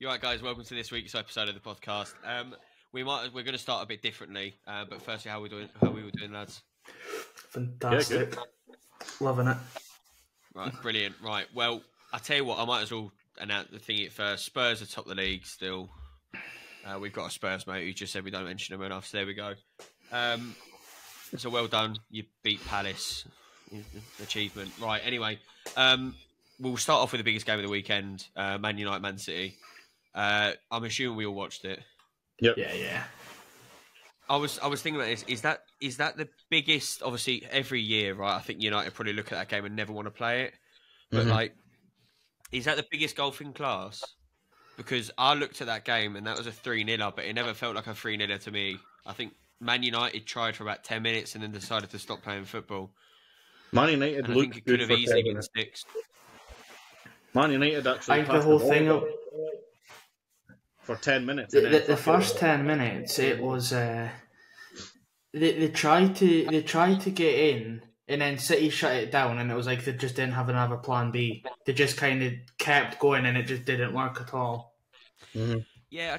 You all right, guys? Welcome to this week's episode of the podcast. We're going to start a bit differently, but firstly, how we were doing, lads? Fantastic, loving it. Right, brilliant. Right, well, I tell you what, I might as well announce the thing at first. Spurs are top of the league still. We've got a Spurs mate who just said we don't mention them enough, so there we go. So well done, you beat Palace. Achievement. Right, anyway, we'll start off with the biggest game of the weekend, Man United, Man City. I'm assuming we all watched it. Yep. Yeah. I was thinking about this. Is that the biggest? Obviously, every year, right? I think United probably look at that game and never want to play it. But like, is that the biggest golfing class? Because I looked at that game and that was a 3-0, but it never felt like a 3-0 to me. I think Man United tried for about 10 minutes and then decided to stop playing football. Man United and I think it could have easily been 6. Man United actually. I think the whole thing up for 10 minutes. The first 10 minutes, it was they tried to get in, and then City shut it down, and it was like they just didn't have another plan B. They just kind of kept going, and it just didn't work at all. Mm-hmm. Yeah,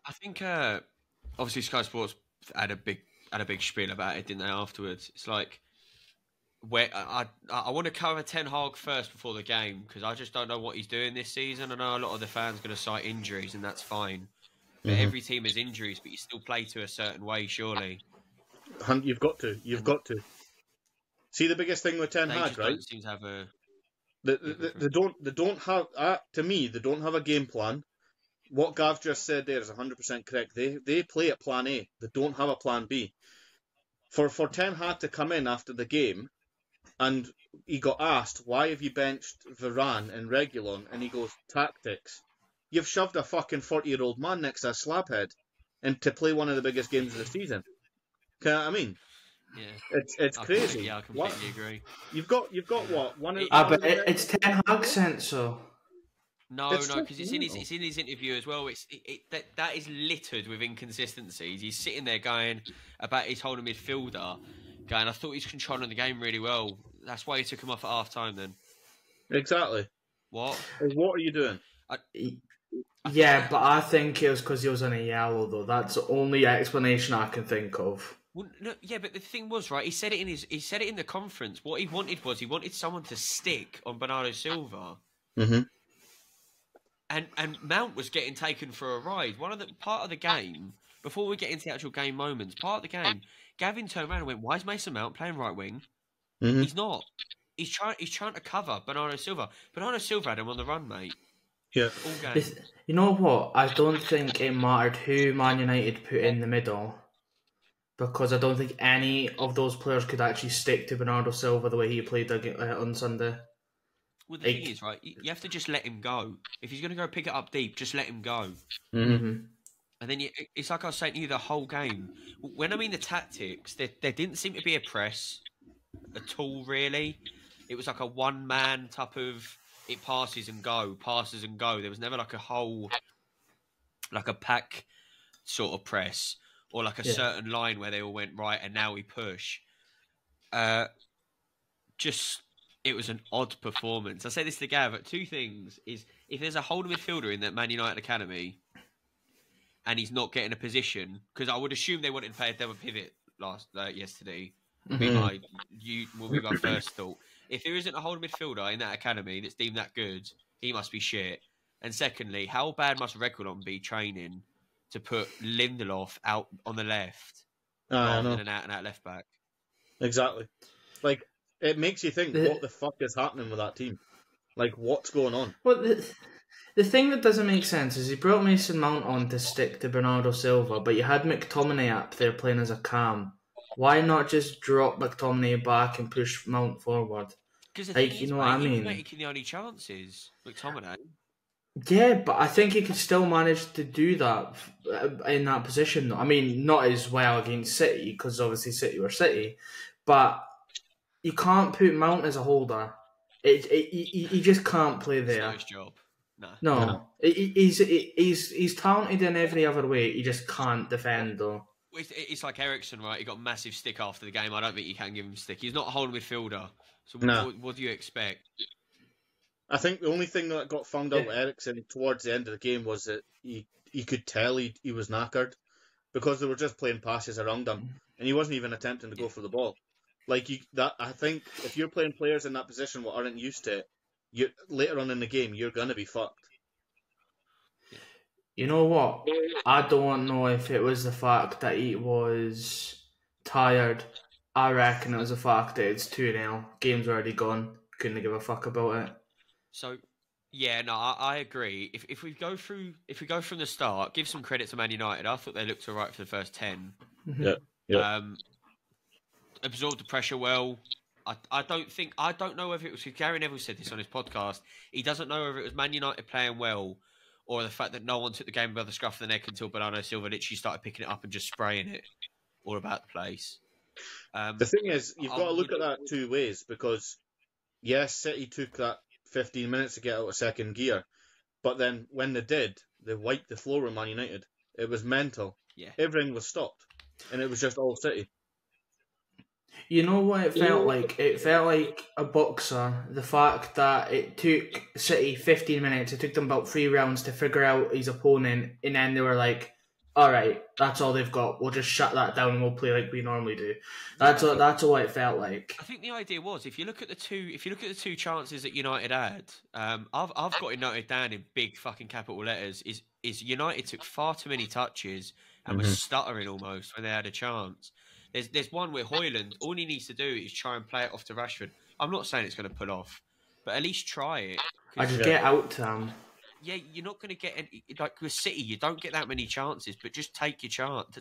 I think obviously Sky Sports had a big spiel about it, didn't they? Afterwards, it's like where I want to cover Ten Hag first before the game because I just don't know what he's doing this season. I know a lot of the fans are going to cite injuries, and that's fine. But every team has injuries, but you still play to a certain way, surely. You've got to. See, the biggest thing with Ten Hag, right? Don't seem to have a. They don't have. To me, they don't have a game plan. What Gav just said there is 100% correct. They play at Plan A. They don't have a Plan B. For Ten Hag to come in after the game, and he got asked, "Why have you benched Varane and Reguilon?" and he goes, "Tactics." You've shoved a fucking 40-year-old man next to a slabhead, and to play one of the biggest games of the season. You know what I mean? Yeah, it's crazy. I completely agree. You've got what one? But it's Ten Hag sent so. No, because it's in his interview as well. That is littered with inconsistencies. He's sitting there going about his holding midfielder, going, "I thought he's controlling the game really well." That's why he took him off at half time. Then exactly. What are you doing? Yeah, but I think it was because he was on a yellow, though. That's the only explanation I can think of. Well, no, yeah, but the thing was, right, he said it in the conference. What he wanted someone to stick on Bernardo Silva. Mm-hmm. And Mount was getting taken for a ride. Part of the game, before we get into the actual game moments, part of the game, Gavin turned around and went, "Why is Mason Mount playing right wing?" Mm-hmm. He's not. He's trying to cover Bernardo Silva. Bernardo Silva had him on the run, mate. Yeah. All game. You know what? I don't think it mattered who Man United put in the middle, because I don't think any of those players could actually stick to Bernardo Silva the way he played on Sunday. Well, the thing is, right, you have to just let him go. If he's going to go pick it up deep, just let him go. Mm-hmm. And then it's like I was saying to you the whole game. When I mean the tactics, there didn't seem to be a press at all, really. It was like a one-man type of... It passes and go. There was never like a whole, like a pack sort of press or like a certain line where they all went right and now we push. It was an odd performance. I say this to Gav, but two things is if there's a holding midfielder in that Man United academy and he's not getting a position, because I would assume they wanted to play a double pivot yesterday. Will be my first thought. If there isn't a holding midfielder in that academy that's deemed that good, he must be shit. And secondly, how bad must Reguilon be training to put Lindelof out on the left rather than an out-and-out left-back? Exactly. Like, it makes you think, what the fuck is happening with that team? Like, what's going on? Well, the thing that doesn't make sense is he brought Mason Mount on to stick to Bernardo Silva, but you had McTominay up there playing as a cam. Why not just drop McTominay back and push Mount forward? Because you know what I mean? He's making the only chances, McTominay. Yeah, but I think he could still manage to do that in that position. I mean, not as well against City, because obviously City were City, but you can't put Mount as a holder. He just can't play there. It's not his job. No. He's talented in every other way. He just can't defend, though. It's like Ericsson, right? He got a massive stick after the game. I don't think you can give him a stick. He's not a holding midfielder. So what do you expect? I think the only thing that got found out with Eriksen towards the end of the game was that he could tell he was knackered because they were just playing passes around him and he wasn't even attempting to go for the ball. Like I think if you're playing players in that position what aren't used to it, later on in the game you're gonna be fucked. You know what? I don't know if it was the fact that he was tired. I reckon it was the fact that it's 2-0. Game's already gone. Couldn't give a fuck about it. So, yeah, no, I agree. If we go from the start, give some credit to Man United. I thought they looked alright for the first 10. Yeah. Absorbed the pressure well. I don't know whether it was because Gary Neville said this on his podcast. He doesn't know whether it was Man United playing well or the fact that no one took the game by the scruff of the neck until Bernardo Silva literally started picking it up and just spraying it all about the place. The thing is, you've got to look at that two ways because, yes, City took that 15 minutes to get out of second gear, but then when they did, they wiped the floor with Man United. It was mental. Yeah. Everything was stopped, and it was just all City. You know what it felt like? It felt like a boxer. The fact that it took City 15 minutes, it took them about 3 rounds to figure out his opponent, and then they were like, all right, that's all they've got. We'll just shut that down and we'll play like we normally do. That's what it felt like. I think the idea was if you look at the two chances that United had, I've got it noted down in big fucking capital letters. Is United took far too many touches and was stuttering almost when they had a chance. There's one where Højlund, all he needs to do is try and play it off to Rashford. I'm not saying it's going to pull off, but at least try it. I just get out to him. Yeah, you're not going to get any, like with City, you don't get that many chances, but just take your chance.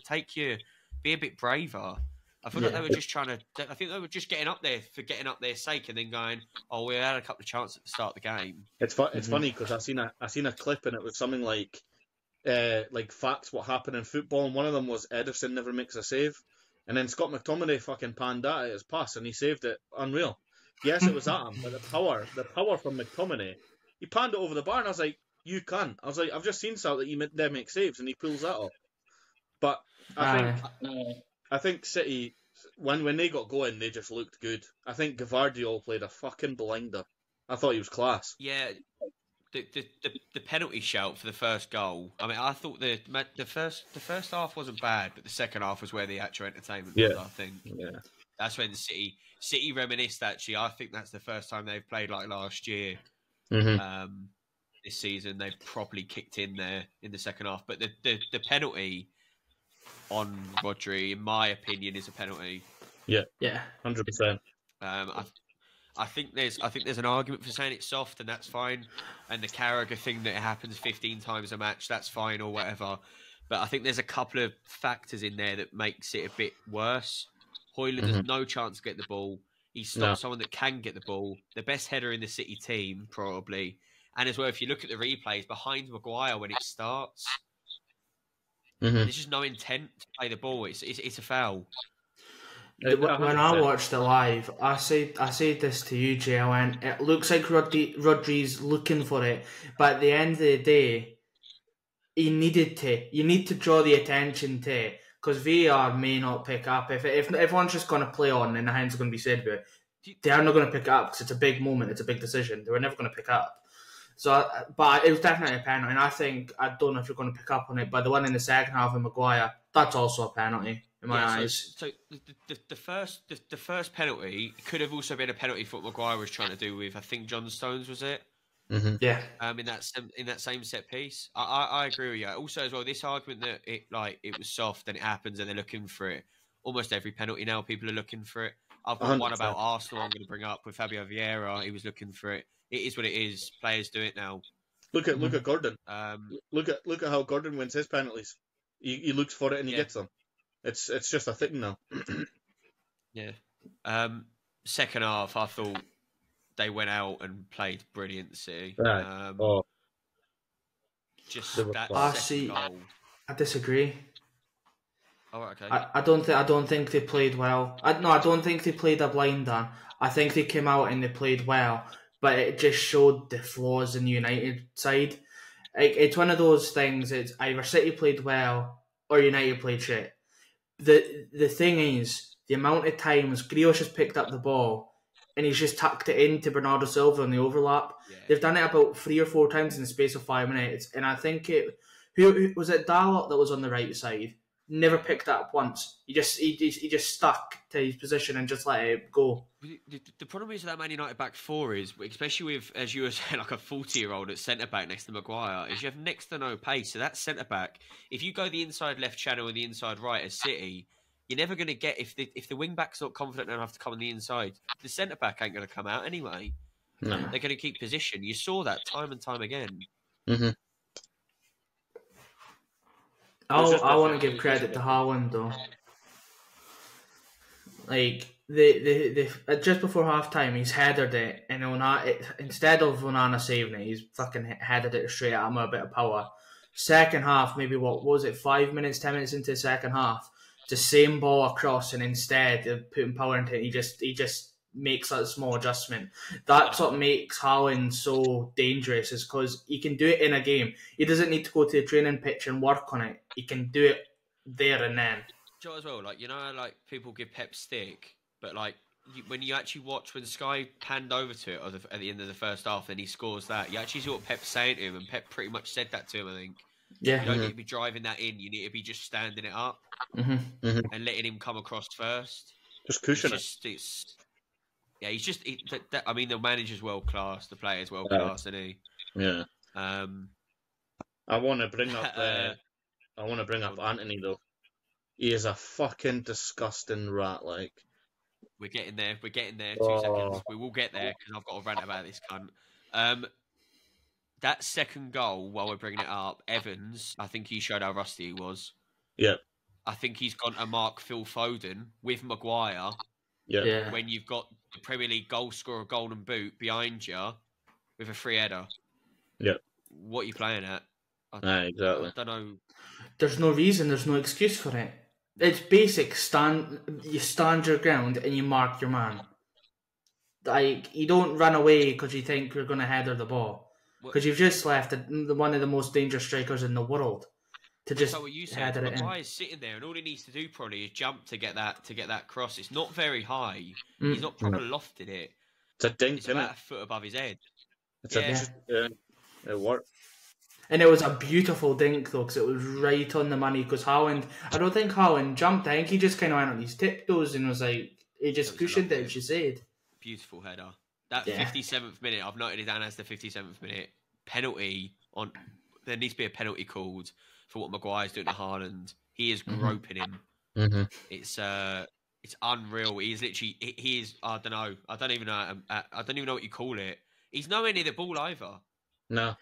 Be a bit braver. I feel like they were just I think they were just getting up there for getting up their sake and then going, oh, we had a couple of chances at the start of the game. It's funny because I seen a clip and it was something like facts what happened in football, and one of them was Ederson never makes a save. And then Scott McTominay fucking panned that at his pass and he saved it. Unreal. Yes, it was at him, but the power from McTominay, he panned it over the bar and I was like, you can. I was like, I've just seen Sal that you there make saves and he pulls that off. But I think City, when they got going, they just looked good. I think Gvardiol played a fucking blinder. I thought he was class. Yeah, the penalty shout for the first goal. I mean, I thought the first half wasn't bad, but the second half was where the actual entertainment was. I think that's when the City reminisced. Actually, I think that's the first time they've played like last year. This season they've properly kicked in there in the second half. But the penalty on Rodri, in my opinion, is a penalty. Yeah, 100%. I think there's an argument for saying it's soft, and that's fine. And the Carragher thing that it happens 15 times a match, that's fine or whatever. But I think there's a couple of factors in there that makes it a bit worse. Højlund has no chance to get the ball. He's stopped someone that can get the ball. The best header in the City team, probably. And as well, if you look at the replays, behind Maguire when it starts, there's just no intent to play the ball. It's a foul. When I watched it live, I said this to you, JLN. It looks like Rodri's looking for it, but at the end of the day, you need to draw the attention to it, because VAR may not pick up. If everyone's just going to play on and the hands are going to be said about it, they're not going to pick it up because it's a big moment, it's a big decision. They were never going to pick up. So, but it was definitely a penalty, and I don't know if you're going to pick up on it, but the one in the second half of Maguire, that's also a penalty in my eyes. So the first penalty could have also been a penalty for what Maguire was trying to do with, I think, John Stones, was it? Yeah. In that same set piece, I agree with you. Also, as well, this argument that it was soft and it happens and they're looking for it. Almost every penalty now, people are looking for it. I've got 100%. One about Arsenal I'm going to bring up with Fabio Vieira. He was looking for it. It is what it is. Players do it now. Look at Gordon. Look at how Gordon wins his penalties. He looks for it and he gets them. It's just a thing now. Yeah. Second half, I thought they went out and played brilliant. City. Just that second goal. I disagree. Oh, okay. I don't think they played well. I don't think they played a blinder. I think they came out and they played well, but it just showed the flaws in the United side. It's one of those things. It's either City played well or United played shit. The thing is, the amount of times Grealish has picked up the ball, and he's just tucked it into Bernardo Silva in the overlap. Yeah. They've done it about 3 or 4 times in the space of 5 minutes, and I think who was it? Dalot that was on the right side. Never picked that up once. He just stuck to his position and just let it go. The problem is that Man United back four is, especially with, as you were saying, like a 40-year-old at centre back next to Maguire, is you have next to no pace. So that centre back, if you go the inside left channel and the inside right as City, you're never going to get, if the wing back's not confident enough to come on the inside, the centre back ain't going to come out anyway. No. They're going to keep position. You saw that time and time again. Mm-hmm. I want to give credit to Haaland though. Like the just before half time, he's headed it, and instead of Onana saving it, he's fucking headed it straight at him with a bit of power. Second half, maybe what was it, 5 minutes, 10 minutes into the second half, the same ball across, and instead of putting power into it, he just makes that small adjustment. That's what makes Haaland so dangerous, is because he can do it in a game. He doesn't need to go to the training pitch and work on it. He can do it there and then. Joe as well, like, you know, like people give Pep stick, but like when you actually watch when Sky panned over to it at the end of the first half, and he scores that, you actually see what Pep's saying to him, and Pep pretty much said that to him. I think. Yeah. You don't need to be driving that in. You need to be just standing it up and letting him come across first. Just cushion it. Yeah, he's just. I mean, the manager's world class. The player's world class, isn't he? Yeah. I want to bring up. Anthony though. He is a fucking disgusting rat. Like. We're getting there. 2 seconds. We will get there because I've got to rant about this cunt. That second goal, while we're bringing it up, Evans, I think he showed how rusty he was. Yeah. I think he's gone to mark Phil Foden with Maguire. Yeah. When you've got the Premier League goal scorer Golden Boot behind you with a free header. Yeah. What are you playing at? Exactly. I don't know. There's no reason, there's no excuse for it. It's basic. You stand your ground and you mark your man. Like, you don't run away because you think you're going to header the ball. Because you've just left one of the most dangerous strikers in the world to just header it in. Maguire's sitting there, and all he needs to do probably is jump to get that cross. It's not very high. He's not properly lofted it. It's a dink, it's about a foot above his head. It worked. And it was a beautiful dink though, because it was right on the money. Because I don't think Haaland jumped. I think he just kind of went on his tiptoes and was like, he just cushioned it, as she said. Beautiful header. That 57th minute, I've noted it down as the 57th minute penalty. There needs to be a penalty called for what Maguire's doing to Haaland. He is groping him. Mm-hmm. It's unreal. He's literally. He is. I don't know. I don't even know what you call it. He's nowhere near the ball either. No.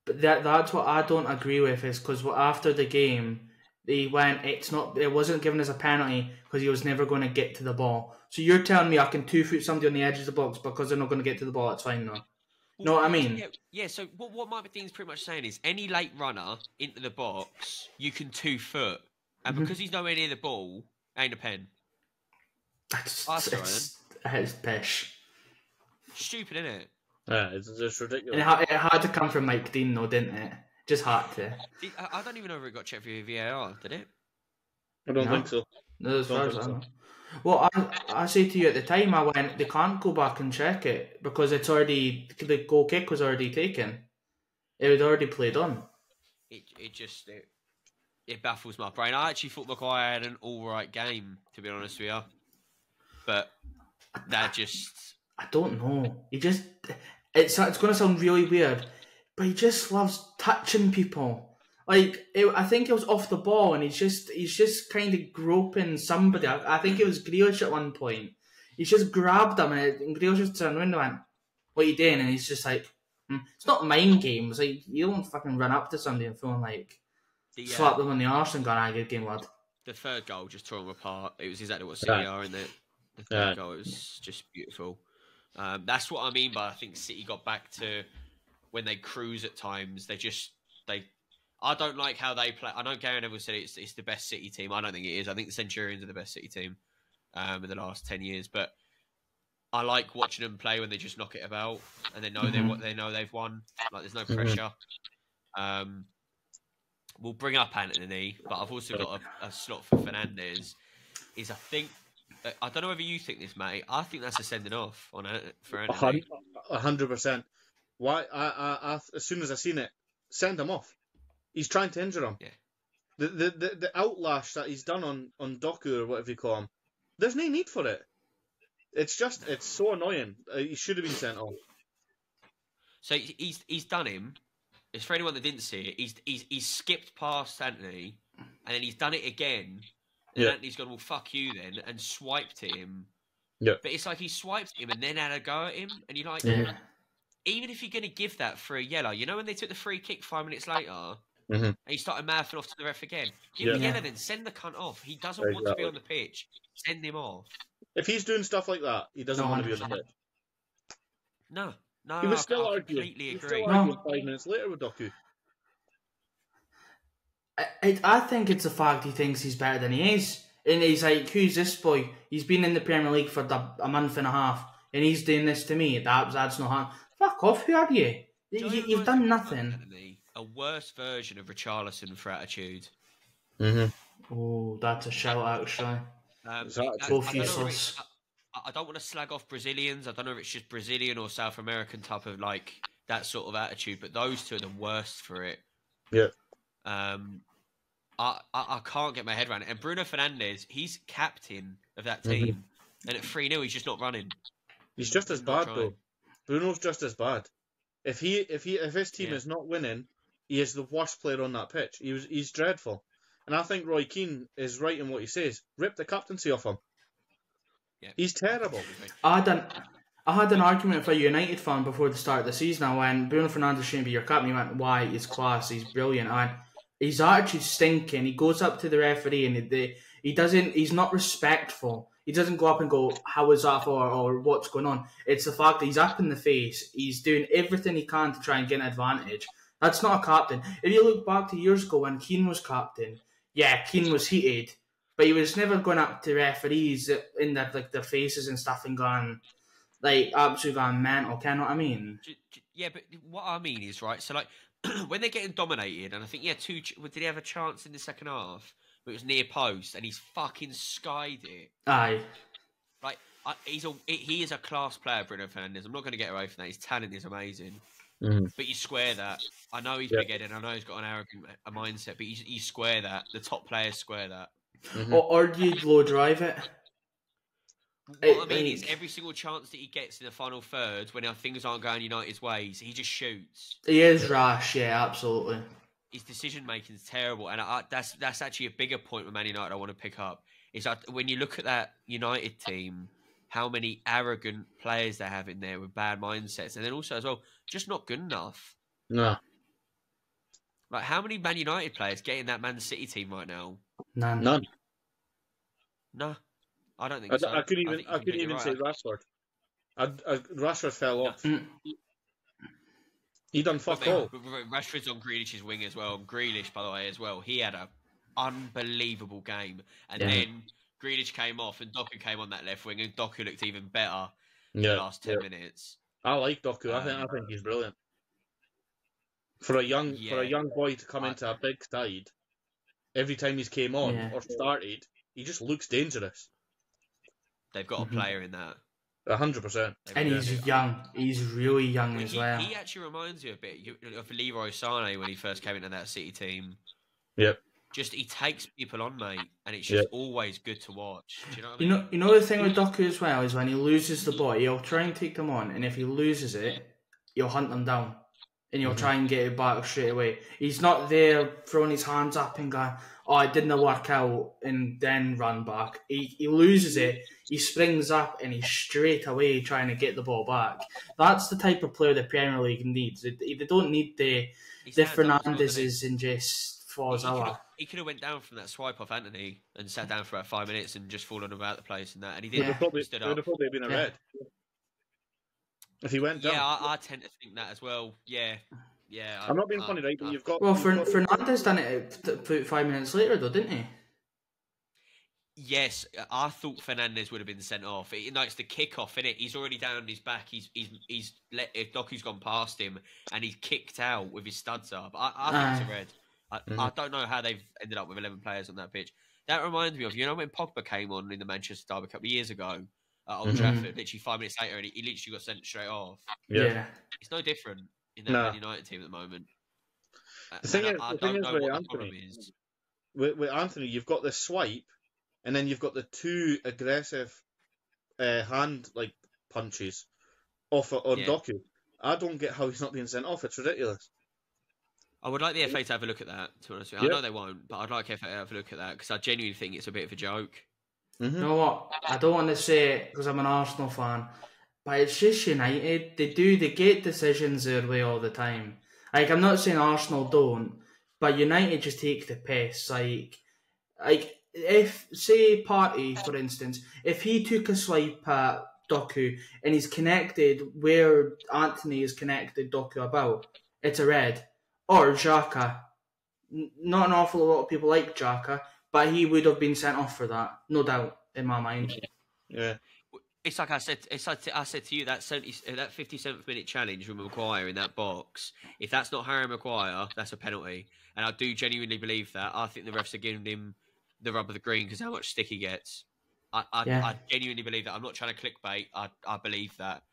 But that's what I don't agree with, is because after the game, it wasn't given as a penalty because he was never going to get to the ball. So you're telling me I can 2-foot somebody on the edge of the box because they're not going to get to the ball? That's fine though. Know what I mean? Yeah. So what Mike Dean's pretty much saying is any late runner into the box, you can 2-foot, and because he's nowhere near the ball, ain't a pen. It's pish. Stupid, isn't it? Yeah, it's just ridiculous. And it had to come from Mike Dean though, didn't it? Just had to. I don't even know if it got checked via VAR, did it? I don't think so. No, as far as I know. Well, I say to you at the time, I went, they can't go back and check it because the goal kick was already taken. It was already played on. It baffles my brain. I actually thought Maguire had an alright game, to be honest with you. But I don't know. It's going to sound really weird, but he just loves touching people. Like, I think it was off the ball, and he's just kind of groping somebody. I think it was Grealish at one point. He's just grabbed him, and Grealish just turned around and went, "What are you doing?" And he's just like, it's not mind games. Like, you don't fucking run up to somebody and feel like slap them on the arse and go, good game, lad. The third goal just tore him apart. It was exactly what City are, isn't it? The third goal, it was just beautiful. That's what I mean by I think City got back to when they cruise at times. I don't like how they play. I know Gary never said it's the best City team. I don't think it is. I think the Centurions are the best City team in the last 10 years. But I like watching them play when they just knock it about and they know they know they've won. Like, there's no pressure. We'll bring up Anthony, but I've also got a slot for Fernandes. I think I don't know whether you think this, mate. I think that's a sending off for Anthony. 100%. Why? As soon as I seen it, send him off. He's trying to injure him. Yeah. The outlash that he's done on Doku or whatever you call him, there's no need for it. It's so annoying. He should have been sent off. So he's done him. It's for anyone that didn't see it. He's skipped past Anthony, and then he's done it again. And Anthony's gone, well, fuck you then, and swiped at him. Yeah. But it's like he swiped him and then had a go at him, and you're like, even if you're going to give that for a yellow, you know when they took the free kick 5 minutes later, and he started mouthing off to the ref again, give him a yellow then, send the cunt off. He doesn't want to be on the pitch. Send him off. If he's doing stuff like that, he doesn't want to be on the pitch. No, he was still I arguing. completely He was agree. still arguing 5 minutes later with Doku. I think it's the fact he thinks he's better than he is. And he's like, who's this boy? He's been in the Premier League for a month and a half, and he's doing this to me. That's not hard. Fuck off, who are you? You've done nothing. A worse version of Richarlison for attitude. Oh, that's a shout, actually. Both useless. I don't want to slag off Brazilians. I don't know if it's just Brazilian or South American type of like that sort of attitude, but those two are the worst for it. Yeah. I can't get my head around it. And Bruno Fernandes, he's captain of that team, and at 3-0, he's just not running. He's just as bad though. Bruno's just as bad. If his team is not winning, he is the worst player on that pitch. He's dreadful. And I think Roy Keane is right in what he says. Rip the captaincy off him. Yeah. He's terrible. I had an argument for a United fan before the start of the season. I went, Bruno Fernandes shouldn't be your captain. He went, why? He's class. He's brilliant. I went, his attitude's stinking. He goes up to the referee and he's not respectful. He doesn't go up and go, how is that for, or what's going on? It's the fact that he's up in the face. He's doing everything he can to try and get an advantage. That's not a captain. If you look back to years ago when Keane was captain, yeah, Keane was heated, but he was never going up to referees in their faces and stuff and going, absolutely going mental. Can you know what I mean? Yeah, but what I mean is, right, so when they're getting dominated, and I think, did he have a chance in the second half? But it was near post, and he's fucking skied it. Aye. He is a class player, Bruno Fernandes. I'm not going to get away from that. His talent is amazing. But you square that. I know he's big-headed. I know he's got an arrogant mindset, but you square that. The top players square that. Or do you blow drive it? What I mean is every single chance that he gets in the final third, when things aren't going United's ways, he just shoots. He is rash, yeah, absolutely. His decision-making is terrible. And that's actually a bigger point with Man United I want to pick up. Is that when you look at that United team, how many arrogant players they have in there with bad mindsets. And then also as well, just not good enough. No. Like, how many Man United players get in that Man City team right now? None. No, I don't think so. I couldn't even say Rashford. Rashford fell off. He done fuck all. Rashford's on Grealish's wing as well. And Grealish, by the way, as well. He had an unbelievable game. And then Grealish came off and Doku came on that left wing and Doku looked even better in the last 10 minutes. I like Doku. I think he's brilliant. For a young boy to come into a big side, every time he's came on or started, he just looks dangerous. They've got a player in that. 100%. And he's young. He's really young as well. He actually reminds you a bit of Leroy Sané when he first came into that City team. Yep. Just he takes people on, mate, and it's just always good to watch. Do you know what I mean? You know the thing with Doku as well is when he loses the ball, he'll try and take them on, and if he loses it, he'll hunt them down, and he'll try and get it back straight away. He's not there throwing his hands up and going, "Oh, it didn't work out," and then run back. He loses it, he springs up, and he's straight away trying to get the ball back. That's the type of player the Premier League needs. They don't need the Fernandeses and just Forzawa. He could have went down from that swipe off Anthony and sat down for about 5 minutes and just fallen about the place and that, and he didn't. It would have probably been a red if he went down. Yeah, I tend to think that as well. Yeah. I'm not being funny, right? But you've got. Well, Fernandes done it 5 minutes later, though, didn't he? Yes, I thought Fernandes would have been sent off. It's the kick-off, innit? He's already down on his back. He's let Doku's gone past him, and he's kicked out with his studs up. I think it's a red. I don't know how they've ended up with 11 players on that pitch. That reminds me of, when Pogba came on in the Manchester derby a couple of years ago at Old Trafford, literally 5 minutes later, and he literally got sent straight off. Yeah. It's no different in that Nah. Man United team at the moment. The thing is, I the don't thing is know with what the Anthony, problem is. With Anthony, you've got the swipe, and then you've got the two aggressive hand punches off on Doku. I don't get how he's not being sent off. It's ridiculous. I would like the FA to have a look at that, to be honest with you. I know they won't, but I'd like FA to have a look at that because I genuinely think it's a bit of a joke. You know what? I don't want to say it because I'm an Arsenal fan, but it's just United. They get decisions their way all the time. Like, I'm not saying Arsenal don't, but United just take the piss. Like if, say, Partey, for instance, if he took a swipe at Doku and he's connected where Anthony is connected Doku about, it's a red. Or Xhaka. Not an awful lot of people like Xhaka, but he would have been sent off for that, no doubt, in my mind. Yeah. It's like I said. I said to you that 57th minute challenge with Maguire in that box. If that's not Harry Maguire, that's a penalty, and I do genuinely believe that. I think the refs are giving him the rub of the green because how much stick he gets. I genuinely believe that. I'm not trying to clickbait. I believe that.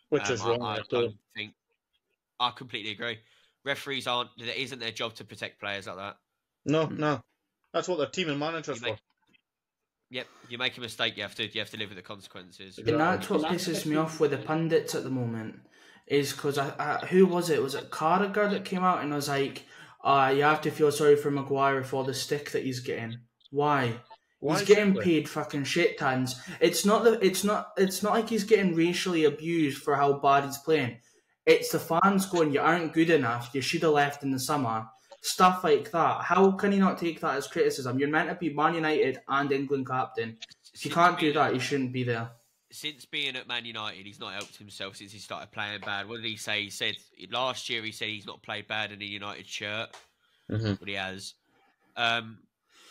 Which is wrong. I don't think. I completely agree. Referees aren't. It isn't their job to protect players like that. No. That's what their team and managers for. Yep, you make a mistake, you have to live with the consequences. And that's what pisses me off with the pundits at the moment, is because who was it? Was it Carragher that came out and was like, you have to feel sorry for Maguire for the stick that he's getting. Why? He's getting paid fucking shit tons. It's not like he's getting racially abused for how bad he's playing. It's the fans going, you aren't good enough, you should have left in the summer. Stuff like that. How can he not take that as criticism? You're meant to be Man United and England captain. If you can't do that, you shouldn't be there. Since being at Man United, he's not helped himself since he started playing bad. What did he say? He said last year he's not played bad in a United shirt, but he has.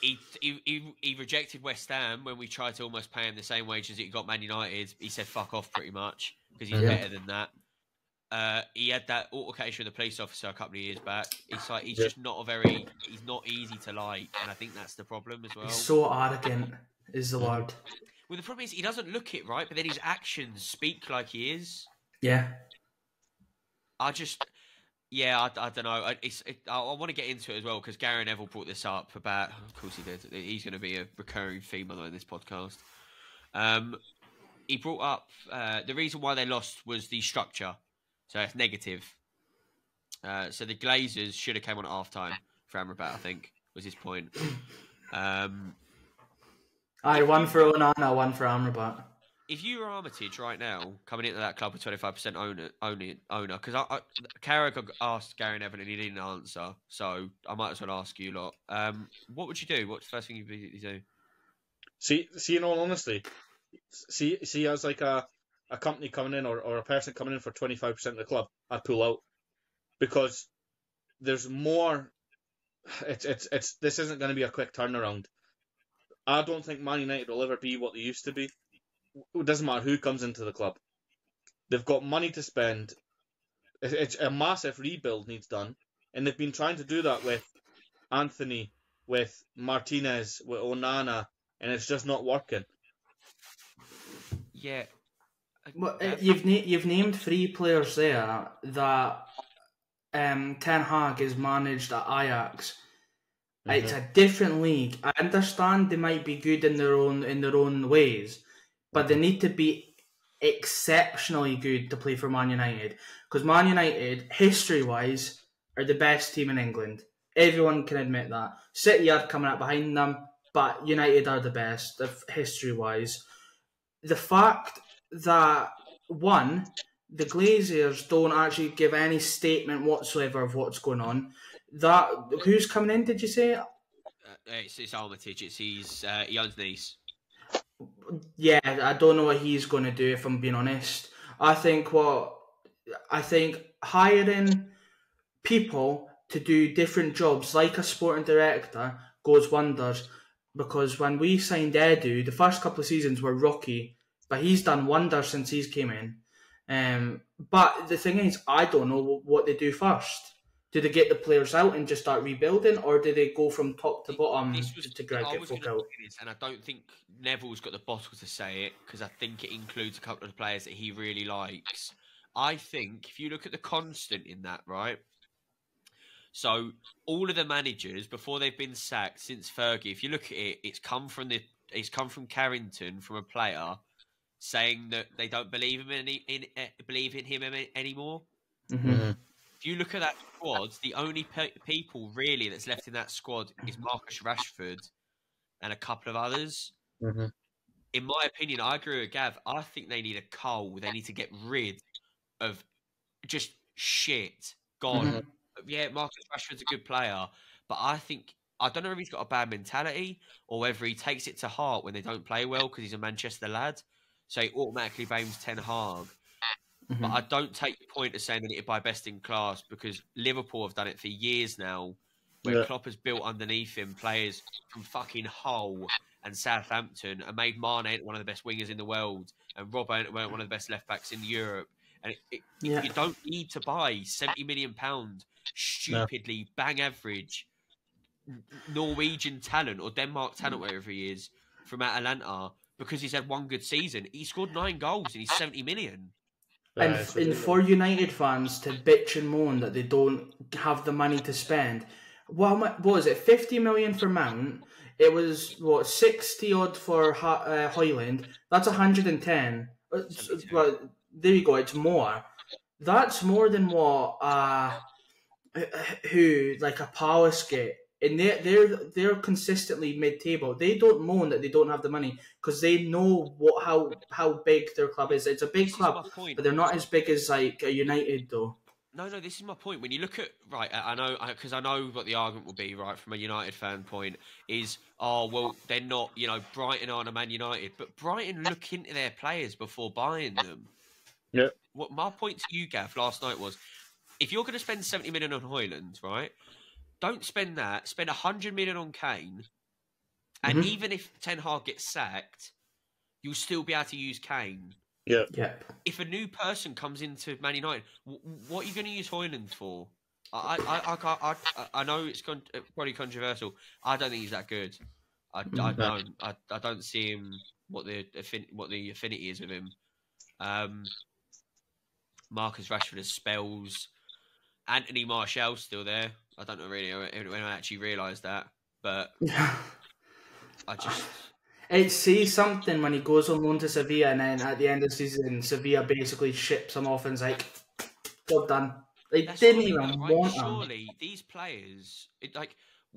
He rejected West Ham when we tried to almost pay him the same wage as he got Man United. He said fuck off pretty much because he's better than that. He had that altercation with the police officer a couple of years back. He's just not he's not easy to like, and I think that's the problem as well. He's so arrogant is the word. Well, the problem is he doesn't look it, right? But then his actions speak like he is. Yeah. I don't know. I want to get into it as well because Gary Neville brought this up about. Of course he did. He's going to be a recurring theme in this podcast. He brought up the reason why they lost was the structure. So it's negative. So the Glazers should have came on at half-time for Amrabat, I think, was his point. One for Onana, one for Amrabat. If you were Armitage right now, coming into that club with 25% owner, because Carragher asked Gary Neville and he didn't answer, so I might as well ask you lot. What would you do? What's the first thing you'd do? See, in all honesty, see as like a company coming in or a person coming in for 25% of the club, I'd pull out because there's more. It's this isn't going to be a quick turnaround. I don't think Man United will ever be what they used to be. It doesn't matter who comes into the club. They've got money to spend. It's a massive rebuild needs done, and they've been trying to do that with Anthony, with Martinez, with Onana, and it's just not working. Yeah. Well, you've named 3 players there that Ten Hag is managed at Ajax. It's a different league. I understand they might be good in their own ways, but they need to be exceptionally good to play for Man United. Because Man United, history-wise, are the best team in England. Everyone can admit that. City are coming up behind them, but United are the best, history-wise. The fact that, one, the Glazers don't actually give any statement whatsoever of what's going on. Who's coming in, did you say? It's Armitage. He owns Nice. Yeah, I don't know what he's going to do, if I'm being honest. I think hiring people to do different jobs, like a sporting director, goes wonders. Because when we signed Edu, the first couple of seasons were rocky, but he's done wonders since he's came in. But the thing is, I don't know what they do first. Do they get the players out and just start rebuilding, or do they go from top to bottom This was, to I get was folk going to out? say this, and I don't think Neville's got the bottle to say it because I think it includes a couple of the players that he really likes. I think if you look at the constant in that, right? So all of the managers before they've been sacked since Fergie, if you look at it, it's come from Carrington, from a player saying that they don't believe him believe in him anymore. Mm-hmm. If you look at that squad, the only people really that's left in that squad is Marcus Rashford and a couple of others. Mm-hmm. In my opinion, I agree with Gav. I think they need a cull. They need to get rid of just shit. Gone. Mm-hmm. Yeah, Marcus Rashford's a good player, but I don't know if he's got a bad mentality or whether he takes it to heart when they don't play well because he's a Manchester lad. So he automatically blames Ten Hag. Mm-hmm. But I don't take the point of saying they need to buy best in class because Liverpool have done it for years now, where Klopp has built underneath him players from fucking Hull and Southampton and made Mane one of the best wingers in the world and Robbo one of the best left backs in Europe. And you don't need to buy £70 million stupidly bang average Norwegian talent or Denmark talent, wherever he is, from Atalanta because he's had one good season. He scored 9 goals and he's 70 million. And for United fans to bitch and moan that they don't have the money to spend, what was it? 50 million for Mount. It was 60 odd for Højlund. That's 110. Well, there you go. It's more. That's more than what like a Palace get. And they're consistently mid-table. They don't moan that they don't have the money because they know how big their club is. It's a big club, but they're not as big as like a United though. No, this is my point. When you look at I know what the argument will be, right, from a United fan point is, they're not, Brighton aren't a Man United, but Brighton look into their players before buying them. Yeah. What my point to you, Gav, last night was, if you're going to spend 70 million on Højlund, right? Don't spend that. Spend 100 million on Kane, and even if Ten Hag gets sacked, you'll still be able to use Kane. Yeah. If a new person comes into Man United, what are you going to use Højlund for? I know it's probably controversial. I don't think he's that good. I don't see him what the affinity is with him. Marcus Rashford has spells. Anthony Martial's still there. I don't know really when I actually realised that, but I just... It says something when he goes on loan to Sevilla and then at the end of the season, Sevilla basically ships him off and is like, job done. They didn't even want him. Surely these players,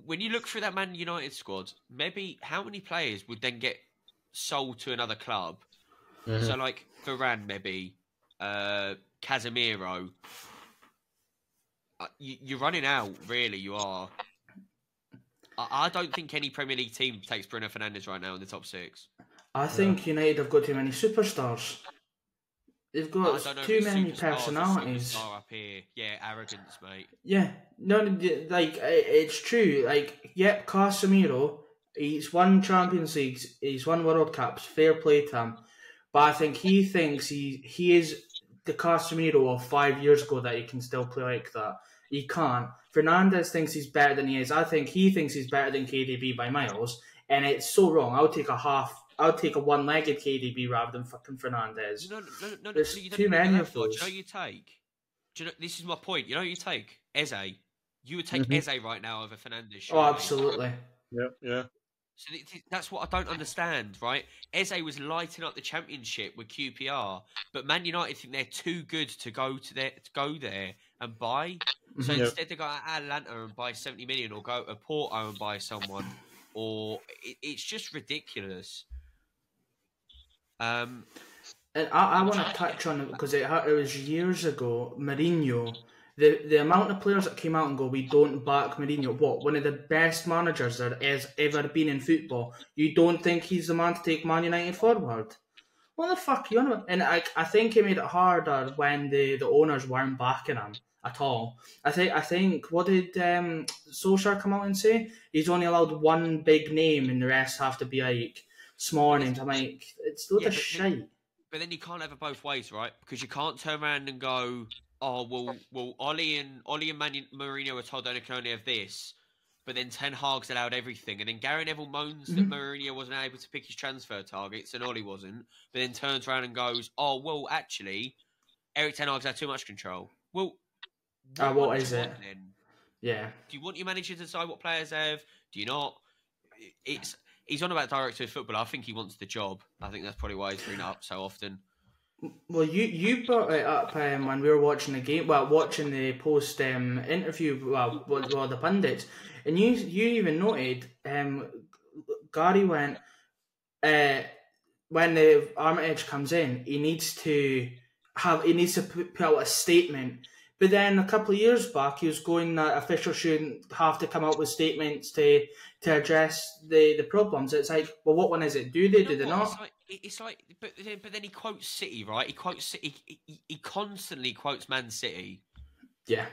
when you look through that Man United squad, maybe how many players would then get sold to another club? Mm-hmm. So like Varane, maybe, Casemiro... You're running out, really. You are. I don't think any Premier League team takes Bruno Fernandes right now in the top 6. I think United have got too many superstars. They've got too many personalities. Superstar up here. Yeah, arrogance, mate. Yeah, no, it's true. Casemiro, he's won Champions Leagues, he's won World Cups. Fair play to him, but I think he thinks he is the Casemiro of 5 years ago that he can still play like that. He can't. Fernandes thinks he's better than he is. I think he thinks he's better than KDB by miles, and it's so wrong. I'll take a one-legged KDB rather than fucking Fernandes. No, there's too many of those. Do you know you take? This is my point. You know you take Eze. You would take Eze right now over Fernandes. Oh, absolutely. Yeah. So that's what I don't understand, right? Eze was lighting up the Championship with QPR, but Man United think they're too good to go there and buy. So instead they go to Atlanta and buy 70 million, or go to Porto and buy someone, or it's just ridiculous. And I want to touch on it because it was years ago. Mourinho, the amount of players that came out and go, we don't back Mourinho. What, one of the best managers there has ever been in football? You don't think he's the man to take Man United forward? What the fuck are you on about? And I think he made it harder when the owners weren't backing him at all. I think what did Solskjaer come out and say? He's only allowed one big name and the rest have to be like small names. I'm like, it's a lot of shite. But then you can't have it both ways, right? Because you can't turn around and go, oh well, Ollie and Mourinho were told they can only have this, but then Ten Hag's allowed everything, and then Gary Neville moans that Mourinho wasn't able to pick his transfer targets and Ollie wasn't, but then turns around and goes, oh well, actually, Eric Ten Hag's had too much control. Well, what is it? Then? Yeah. Do you want your manager to decide what players they have? Do you not? He's on about director of football. I think he wants the job. I think that's probably why he's bringing it up so often. Well, you brought it up when we were watching the game. Well, watching the post interview. Well, the pundits, and you even noted. Gary went when the Armitage comes in. He needs to put out a statement. But then a couple of years back, he was going that officials shouldn't have to come up with statements to address the problems. It's like, well, what one is it? Do they? Do they not? But then he quotes City, right? He quotes City. He constantly quotes Man City. Yeah,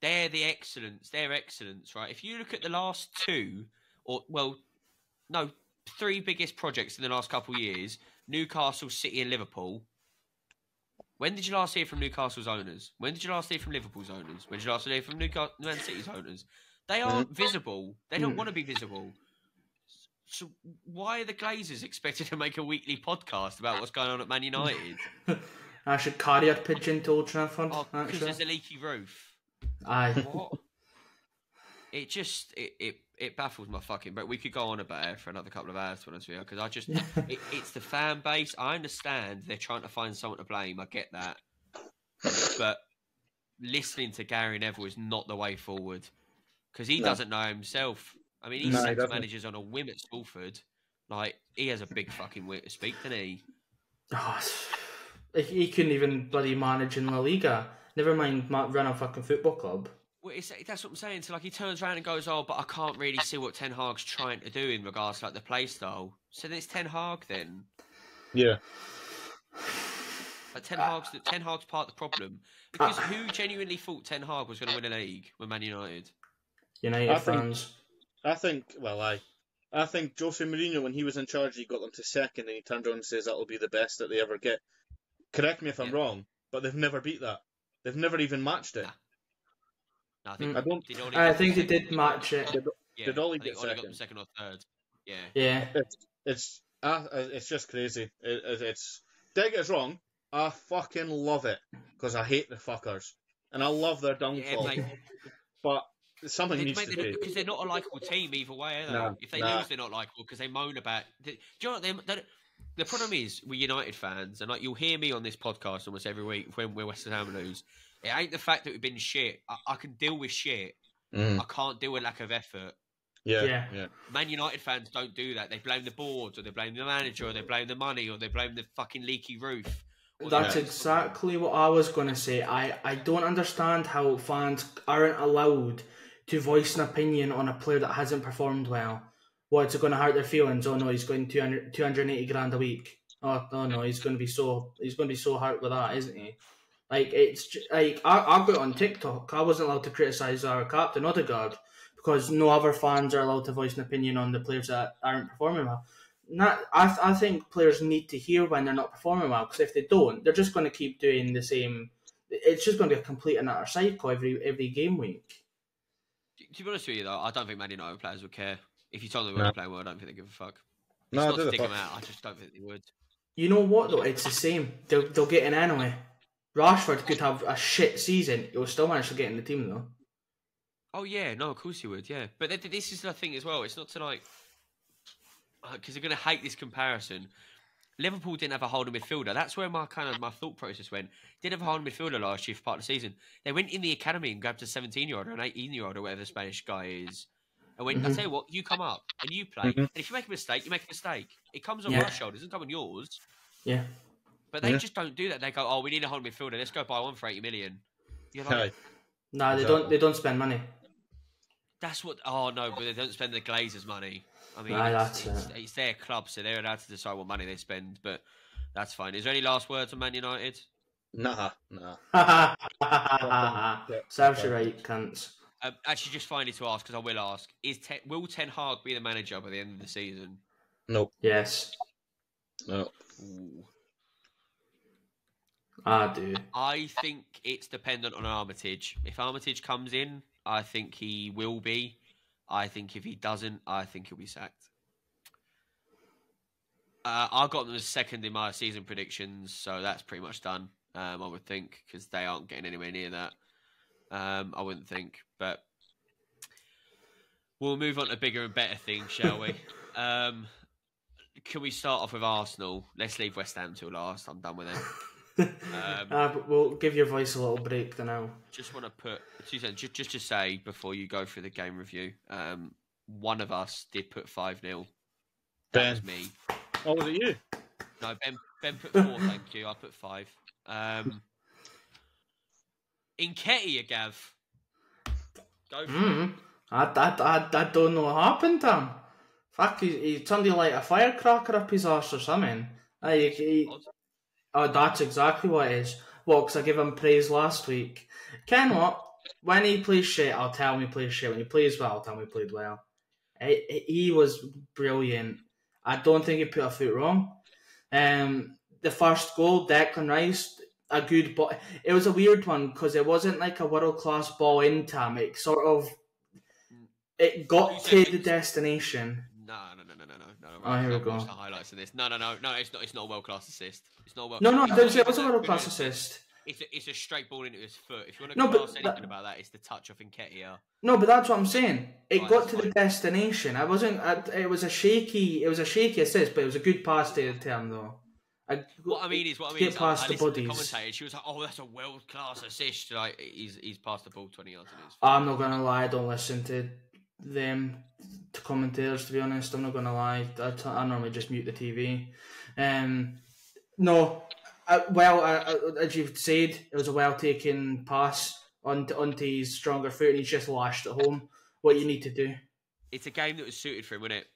they're the excellence. They're excellence, right? If you look at the last three biggest projects in the last couple of years: Newcastle, City, and Liverpool. When did you last hear from Newcastle's owners? When did you last hear from Liverpool's owners? When did you last hear from Man City's owners? They aren't visible. They don't want to be visible. So why are the Glazers expected to make a weekly podcast about what's going on at Man United? I should carrier pigeon to Old Trafford. Because there's a leaky roof. Aye. What? It just it baffles my fucking. But we could go on about it for another couple of hours, to be honest with you, because I just it's the fan base. I understand they're trying to find someone to blame. I get that, but listening to Gary Neville is not the way forward because he doesn't know himself. I mean, he sacks managers on a whim at Salford. Like he has a big fucking wit to speak, doesn't he? Oh, he couldn't even bloody manage in La Liga. Never mind run a fucking football club. Well, that's what I'm saying. So, like, he turns around and goes, "Oh, but I can't really see what Ten Hag's trying to do in regards to like the play style." So then it's Ten Hag, then. Yeah. But Ten Hag's part of the problem because who genuinely thought Ten Hag was going to win a league with Man United? United fans. I think Jose Mourinho, when he was in charge, he got them to second, and he turned around and says that'll be the best that they ever get. Correct me if I'm wrong, but they've never beat that. They've never even matched it. Nah. No, I think they did match it. Did Ollie get second? Got them second or third. Yeah. Yeah. It's just crazy. Don't get us wrong. I fucking love it because I hate the fuckers and I love their downfall. Yeah, but something needs to be because they're not a likeable team either way. Are they? No, if they lose, they're not likeable because they moan about. Do you know what the problem is? We're United fans, and like you'll hear me on this podcast almost every week when we're West Ham lose. It ain't the fact that we've been shit. I can deal with shit. I can't deal with lack of effort. Yeah. Man United fans don't do that. They blame the boards, or they blame the manager, or they blame the money, or they blame the fucking leaky roof. That's exactly what I was going to say. I don't understand how fans aren't allowed to voice an opinion on a player that hasn't performed well. What's it going to hurt their feelings? Oh no, he's going 280 grand a week. Oh no, he's going to be so hurt with that, isn't he? Like it's like I've got on TikTok. I wasn't allowed to criticise our captain Odegaard because no other fans are allowed to voice an opinion on the players that aren't performing well. I think players need to hear when they're not performing well because if they don't, they're just going to keep doing the same. It's just going to be a complete and utter cycle every game week. To be honest with you, though, I don't think Man United players would care if you told them they weren't playing well. I don't think they give a fuck. It's not to take them out. I just don't think they would. You know what though? It's the same. They'll get in anyway. Rashford could have a shit season. He'll still manage to get in the team though. Oh yeah, no, of course he would. Yeah, but this is the thing as well. It's not to like because they're going to hate this comparison. Liverpool didn't have a holding midfielder. That's where my thought process went. Didn't have a holding midfielder last year for part of the season. They went in the academy and grabbed a 17-year-old or an 18-year-old or whatever the Spanish guy is. And went, I tell you what, you come up and you play. And if you make a mistake, you make a mistake. It comes on our shoulders. It doesn't come on yours. Yeah. But they just don't do that. They go, oh, we need a holding midfielder. Let's go buy one for 80 million. You're like, no, they don't. They don't spend money. That's what. Oh no, but they don't spend the Glazers' money. I mean, it's their club, so they're allowed to decide what money they spend. But that's fine. Is there any last words on Man United? Nah. Serves you right, cunts. Actually, just finally to ask, because I will ask: will Ten Hag be the manager by the end of the season? Nope. Yes. No. I do. I think it's dependent on Armitage. If Armitage comes in, I think he will be. I think if he doesn't, I think he'll be sacked. I got them as second in my season predictions, so that's pretty much done. I would think, because they aren't getting anywhere near that. I wouldn't think, but we'll move on to bigger and better things, shall we? Can we start off with Arsenal? Let's leave West Ham till last. I'm done with it. But we'll give your voice a little break now. Just want to put just to say before you go through the game review. One of us did put 5-0. That was me. Oh, was it you? No, Ben put 4. Thank you. I put 5. Nketiah, Gav. Go for it. I don't know what happened to him. Fuck, he turned like a firecracker up his arse or something. Oh, that's exactly what it is. Well, because I gave him praise last week. Ken what? When he plays shit, I'll tell him he plays shit. When he plays well, I'll tell him he played well. He was brilliant. I don't think he put a foot wrong. The first goal, Declan Rice, a good ball. It was a weird one because it wasn't like a world-class ball into him. It sort of... It got to the destination. No. Oh, here we go. Watch the highlights of this. No. It's not a world-class assist. It's not. No. I didn't say it was a world-class assist. It's a straight ball into his foot. If you want to class anything about that, it's the touch of Nketiah. No, but that's what I'm saying. It got to the destination. It was a shaky assist, but it was a good pass to him though. What I mean is, I listened to the commentator. She was like, "Oh, that's a world-class assist." Like he's passed the ball 20 yards in his foot. I'm not gonna lie. I don't listen to them commentators, to be honest. I'm not gonna lie. I normally just mute the TV. No. As you've said, it was a well-taken pass onto his stronger foot, and he's just lashed it home. What you need to do. It's a game that was suited for him, wasn't it?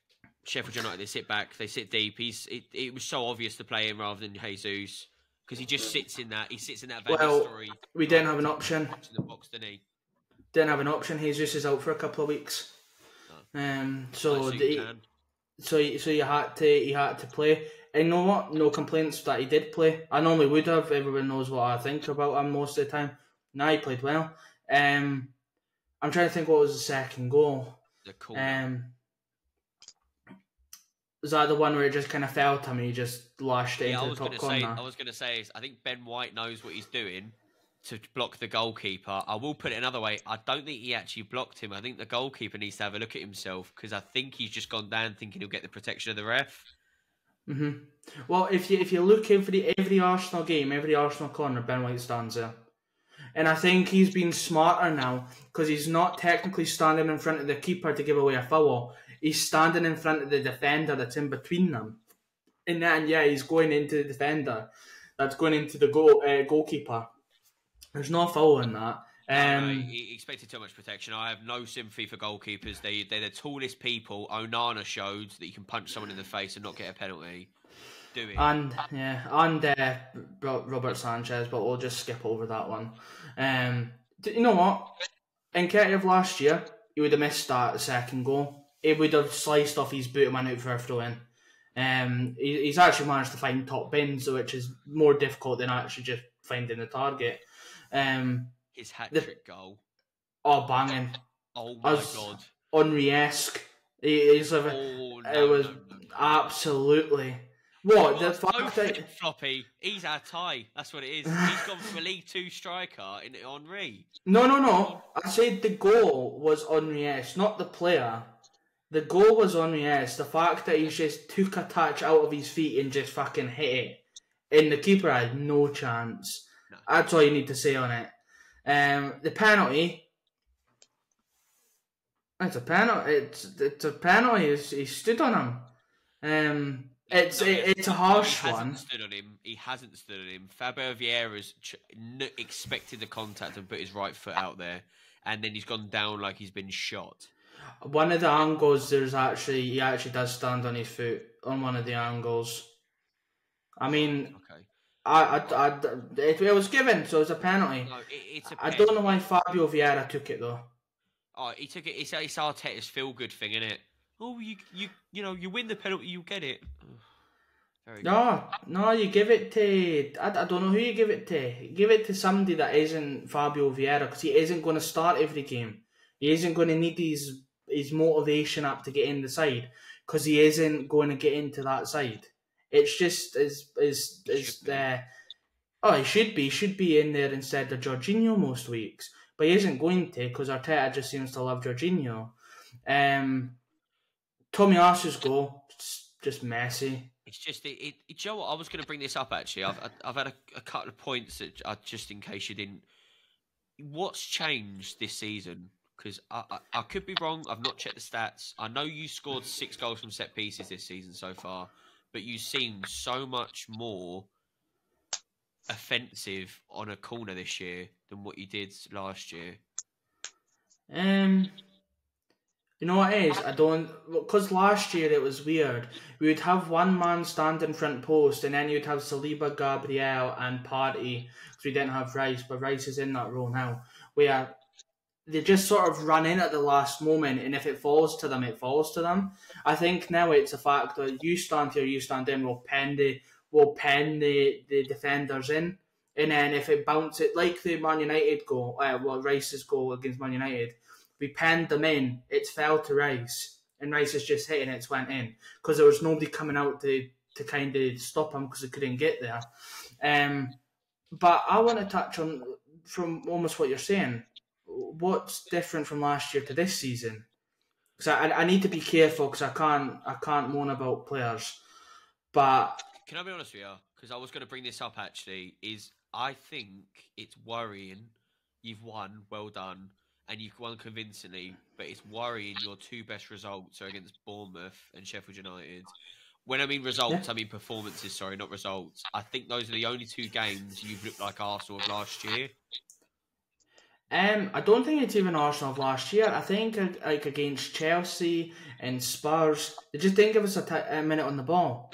Sheffield United, they sit back, they sit deep. It was so obvious to play him rather than Jesus because he just sits in that. He sits in that. Story. We didn't have an option. In the box, didn't he? Didn't have an option. Jesus is out for a couple of weeks. So you had to play. And you know what? No complaints that he did play. I normally would have. Everyone knows what I think about him most of the time. Nah, he played well. I'm trying to think what was the second goal. The corner. Was that the one where it just kind of fell to me? He just lashed it into the top corner. I was going to say, I think Ben White knows what he's doing to block the goalkeeper. I will put it another way. I don't think he actually blocked him. I think the goalkeeper needs to have a look at himself because I think he's just gone down thinking he'll get the protection of the ref. Mm-hmm. Well, if you look every Arsenal game, every Arsenal corner, Ben White stands there. And I think he's been smarter now because he's not technically standing in front of the keeper to give away a foul. He's standing in front of the defender that's in between them. And then, he's going into the defender that's going into the goalkeeper. There's no foul in that. He expected too much protection. I have no sympathy for goalkeepers. They're the tallest people. Onana showed that you can punch someone in the face and not get a penalty. Do it. And Robert Sanchez, but we'll just skip over that one. You know what? In Nketiah of last year, he would have missed that second goal. He would have sliced off his boot and went out for a throw-in. He's actually managed to find top bins, which is more difficult than actually just finding the target. His hat-trick goal. Oh, banging. Oh, my God. Henry-esque. It was absolutely... What? The fact that... Floppy. He's our tie. That's what it is. He's gone from a League 2 striker in Henry. No. I said the goal was Henry-esque, not the player. The goal was Henry-esque. The fact that he just took a touch out of his feet and just fucking hit it. And the keeper had no chance. No. That's all you need to say on it. The penalty. It's a penalty. It's a penalty. He stood on him. It's a harsh one. He hasn't stood on him. Fabio Vieira's expected the contact and put his right foot out there, and then he's gone down like he's been shot. One of the angles, he actually does stand on his foot on one of the angles. I mean, okay. It was given, so it's a penalty. No, it's a penalty. I don't know why Fabio Vieira took it though. Oh, he took it. It's Arteta's feel-good thing, isn't it? Oh, you win the penalty, you get it. Very good. No, you give it to... I don't know who you give it to. Give it to somebody that isn't Fabio Vieira, because he isn't going to start every game. He isn't going to need his motivation up to get in the side, because he isn't going to get into that side. It's just... he should be. He should be in there instead of Jorginho most weeks. But he isn't going to, because Arteta just seems to love Jorginho. Tomiyasu's goal, just messy. It's just do you know what? I was going to bring this up actually. I've had a couple of points that just in case you didn't. What's changed this season? Because I could be wrong. I've not checked the stats. I know you scored 6 goals from set pieces this season so far, but you seem so much more offensive on a corner this year than what you did last year. You know what it is? Because last year it was weird. We would have one man stand in front post, and then you'd have Saliba, Gabriel, and Partey, because we didn't have Rice, but Rice is in that role now, where they just sort of run in at the last moment, and if it falls to them, it falls to them. I think now it's a fact that you stand here, you stand in, we'll pen the defenders in, and then if it bounces, like the Man United goal, Rice's goal against Man United, we penned them in, it's fell to Rice, and Rice is just hitting it went in, because there was nobody coming out to kind of stop him because they couldn't get there. But I want to touch on, from almost what you're saying, what's different from last year to this season? Because I need to be careful, because I can't moan about players. But can I be honest with you? Because I was going to bring this up actually. I think it's worrying. You've won, well done, and you've won convincingly. But it's worrying. Your 2 best results are against Bournemouth and Sheffield United. When I mean results, I mean performances. Sorry, not results. I think those are the only 2 games you've looked like Arsenal of last year. I don't think it's even Arsenal of last year. I think like against Chelsea and Spurs, they just didn't give us a minute on the ball.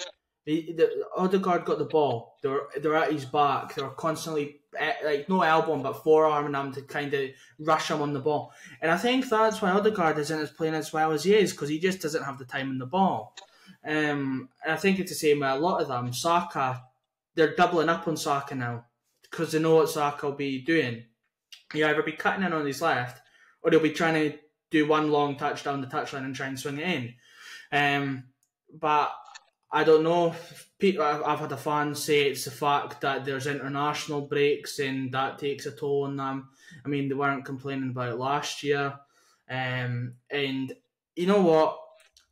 Odegaard got the ball. They're at his back. They were constantly like no elbowing, but forearming him to kind of rush him on the ball. And I think that's why Odegaard isn't playing as well as he is, because he just doesn't have the time on the ball. And I think it's the same with a lot of them. Saka, they're doubling up on Saka now because they know what Saka will be doing. He'll either be cutting in on his left, or they'll be trying to do one long touch down the touchline and try and swing it in. But I don't know. I've had a fan say it's the fact that there's international breaks and that takes a toll on them. I mean, they weren't complaining about it last year. And you know what?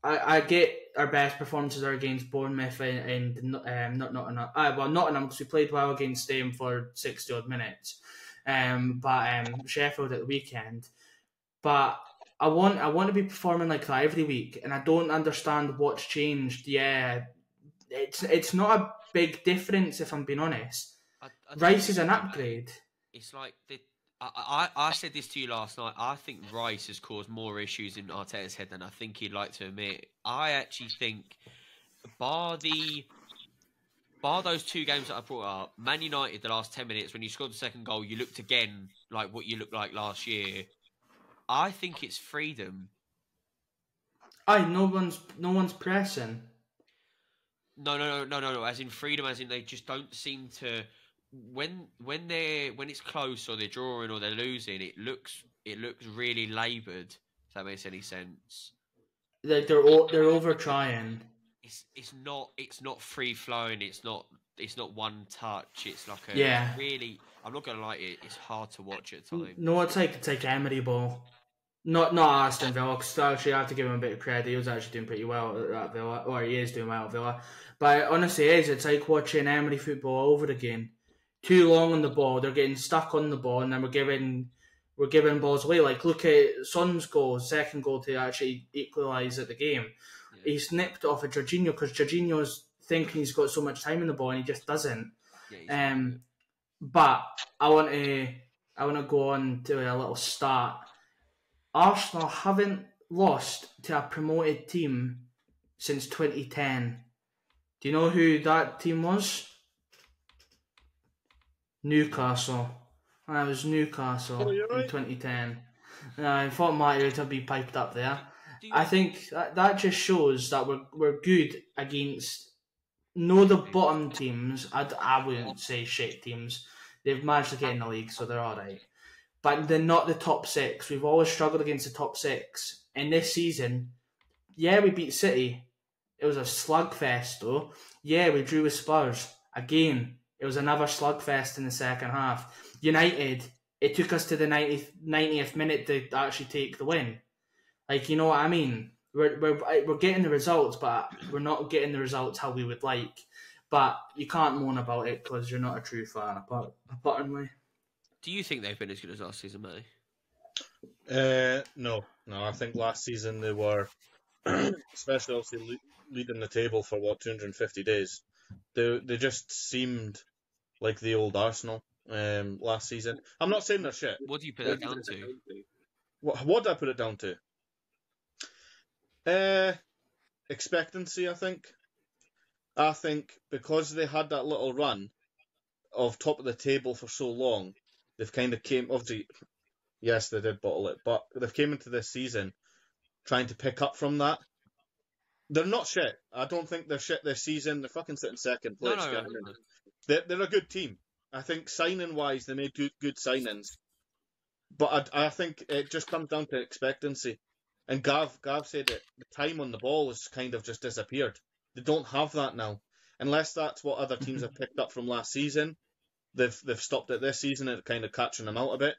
I get our best performances are against Bournemouth and Nottingham. Nottingham, because we played well against them for 60 odd minutes. But Sheffield at the weekend. But I want to be performing like that every week, and I don't understand what's changed. Yeah, it's not a big difference if I'm being honest. Rice is an upgrade. It's like I said this to you last night. I think Rice has caused more issues in Arteta's head than I think he'd like to admit. I actually think, bar those 2 games that I brought up, Man United, the last 10 minutes, when you scored the second goal, you looked again like what you looked like last year. I think it's freedom. No one's pressing. No. As in freedom, as in they just don't seem to. When it's close or they're drawing or they're losing, it looks really laboured. If that makes any sense. Like they're over trying. It's not free flowing. It's not one touch. It's like really. I'm not gonna lie. It's hard to watch at times. No, it's like Emery ball. Not Aston Villa, because actually I have to give him a bit of credit. He was actually doing pretty well at Villa, or he is doing well at Villa. But honestly, it's like watching Emery football all over again. Too long on the ball, they're getting stuck on the ball, and then we're giving balls away. Like look at Son's goal, second goal to actually equalise at the game. Yeah. He's nipped off of Jorginho because Jorginho's thinking he's got so much time in the ball, and he just doesn't. Yeah, but I want to go on to a little start. Arsenal haven't lost to a promoted team since 2010. Do you know who that team was? Newcastle. It was Newcastle in 2010. I thought Matty would be piped up there. I think that just shows that we're good against no, the bottom teams, I wouldn't say shit teams. They've managed to get in the league, so they're all right. But they're not the top 6. We've always struggled against the top 6. And this season, yeah, we beat City. It was a slugfest, though. Yeah, we drew with Spurs. Again, it was another slugfest in the second half. United, it took us to the 90th minute to actually take the win. Like, you know what I mean? We're getting the results, but we're not getting the results how we would like. But you can't moan about it because you're not a true fan, apparently. Do you think they've been as good as last season, Matty? No. I think last season they were, especially obviously leading the table for 250 days. They just seemed like the old Arsenal last season. I'm not saying they're shit. What do you put that down to? What did I put it down to? Expectancy, I think. I think because they had that little run of top of the table for so long, they've kind of came, obviously, yes, they did bottle it, but they've came into this season trying to pick up from that. They're not shit. I don't think they're shit this season. They're fucking sitting second place. No. They're a good team. I think signing-wise, they made good signings. But I think it just comes down to expectancy. And Gav said it, the time on the ball has kind of just disappeared. They don't have that now. Unless that's what other teams have picked up from last season. They've stopped it this season and kind of catching them out a bit.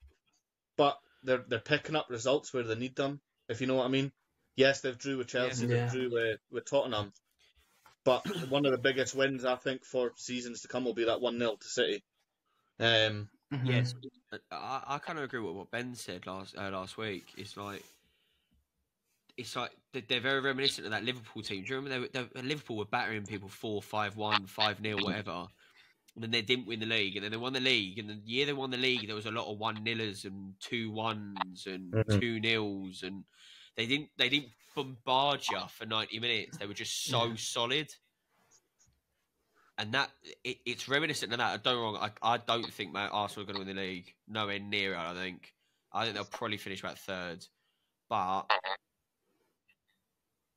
But they're picking up results where they need them, if you know what I mean. Yes, they've drew with Chelsea, they've drew with Tottenham. But one of the biggest wins, I think, for seasons to come will be that 1-0 to City. Yes, I kind of agree with what Ben said last week. It's like they're very reminiscent of that Liverpool team. Do you remember Liverpool were battering people 4-5-1, 5-0, whatever. And then they didn't win the league, and then they won the league. And the year they won the league, there was a lot of 1-0s and 2-1s and 2-0s, and they didn't bombard you for 90 minutes. They were just so solid. And that it's reminiscent of that. Don't get me wrong. I don't think Arsenal are going to win the league. Nowhere near it. I think they'll probably finish about third. But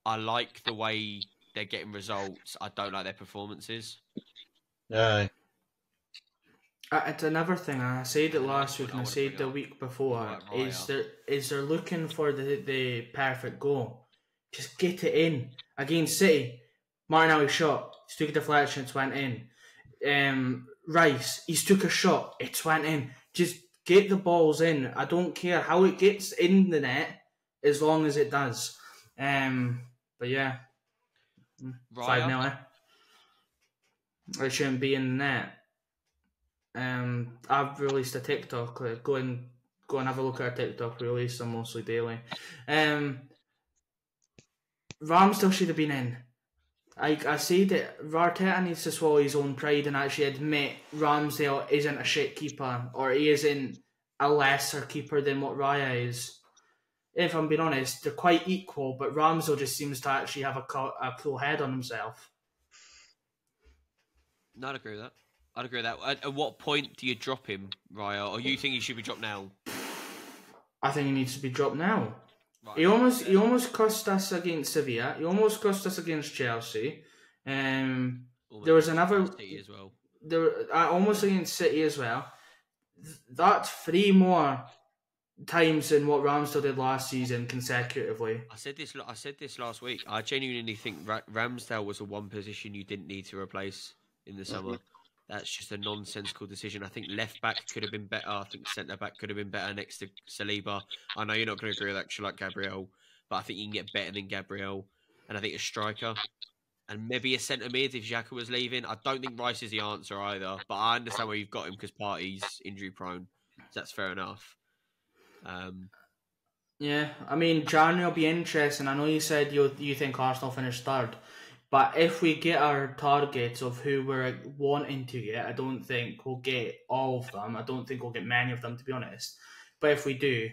I like the way they're getting results. I don't like their performances. Aye. It's another thing. I said it last week and I said the week before. Is they're looking for the perfect goal. Just get it in against City. Martinelli shot. He took a deflection. It went in. Rice. He's took a shot. It went in. Just get the balls in. I don't care how it gets in the net, as long as it does. But yeah, 5-0. It shouldn't be in the net. I've released a TikTok. Go and have a look at our TikTok. We release them mostly daily. Ramsdale should have been in. I said that Arteta needs to swallow his own pride and actually admit Ramsdale isn't a shit keeper, or he isn't a lesser keeper than what Raya is. If I'm being honest, they're quite equal, but Ramsdale just seems to actually have a cool head on himself. No, I'd agree with that. At what point do you drop him, Raya? Or you think he should be dropped now? I think he needs to be dropped now. Right. He almost cost us against Sevilla. He almost cost us against Chelsea. There was another City as well. Almost against City as well. That's 3 more times than what Ramsdale did last season consecutively. I said this last week. I genuinely think Ramsdale was the one position you didn't need to replace in the summer. That's just a nonsensical decision. I think left back could have been better. I think centre back could have been better next to Saliba. I know you're not going to agree with that, like Gabriel, but I think you can get better than Gabriel. And I think a striker and maybe a centre mid if Xhaka was leaving. I don't think Rice is the answer either, but I understand where you've got him because Partey's injury prone. So that's fair enough. Yeah, I mean, January will be interesting. I know you said you think Arsenal finish third. But if we get our targets of who we're wanting to get, I don't think we'll get all of them. I don't think we'll get many of them, to be honest. But if we do,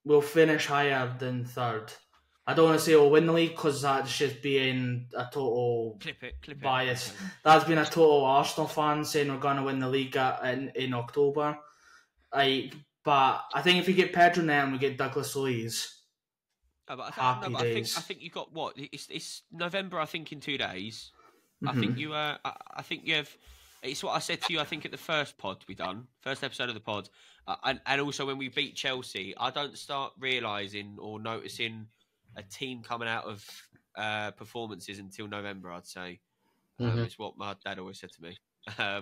we'll finish higher than third. I don't want to say we'll win the league because that's just being a total bias. That's been a total Arsenal fan saying we're going to win the league in October. But I think if we get Pedro now and we get Douglas Luiz, I think you got what? It's November. I think in 2 days. I think you. I think you have. It's what I said to you. I think at the first pod we done, first episode of the pod, and also when we beat Chelsea, I don't start realising or noticing a team coming out of performances until November. I'd say it's what my dad always said to me. I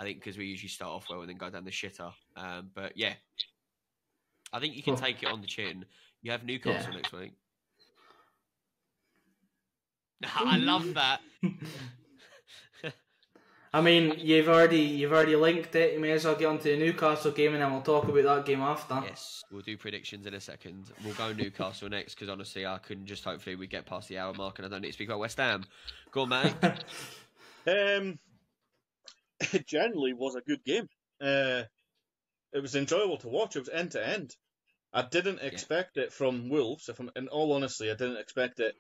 think because we usually start off well and then go down the shitter. But yeah, I think you can take it on the chin. You have Newcastle next week. I love that. I mean, you've already linked it. You may as well get onto the Newcastle game, and then we'll talk about that game after. Yes, we'll do predictions in a second. We'll go Newcastle next because honestly, I couldn't just. Hopefully, we get past the hour mark, and I don't need to speak about West Ham. Go on, Matty. It generally was a good game. It was enjoyable to watch. It was end to end. I didn't expect it from Wolves. If I'm in all honesty, I didn't expect it.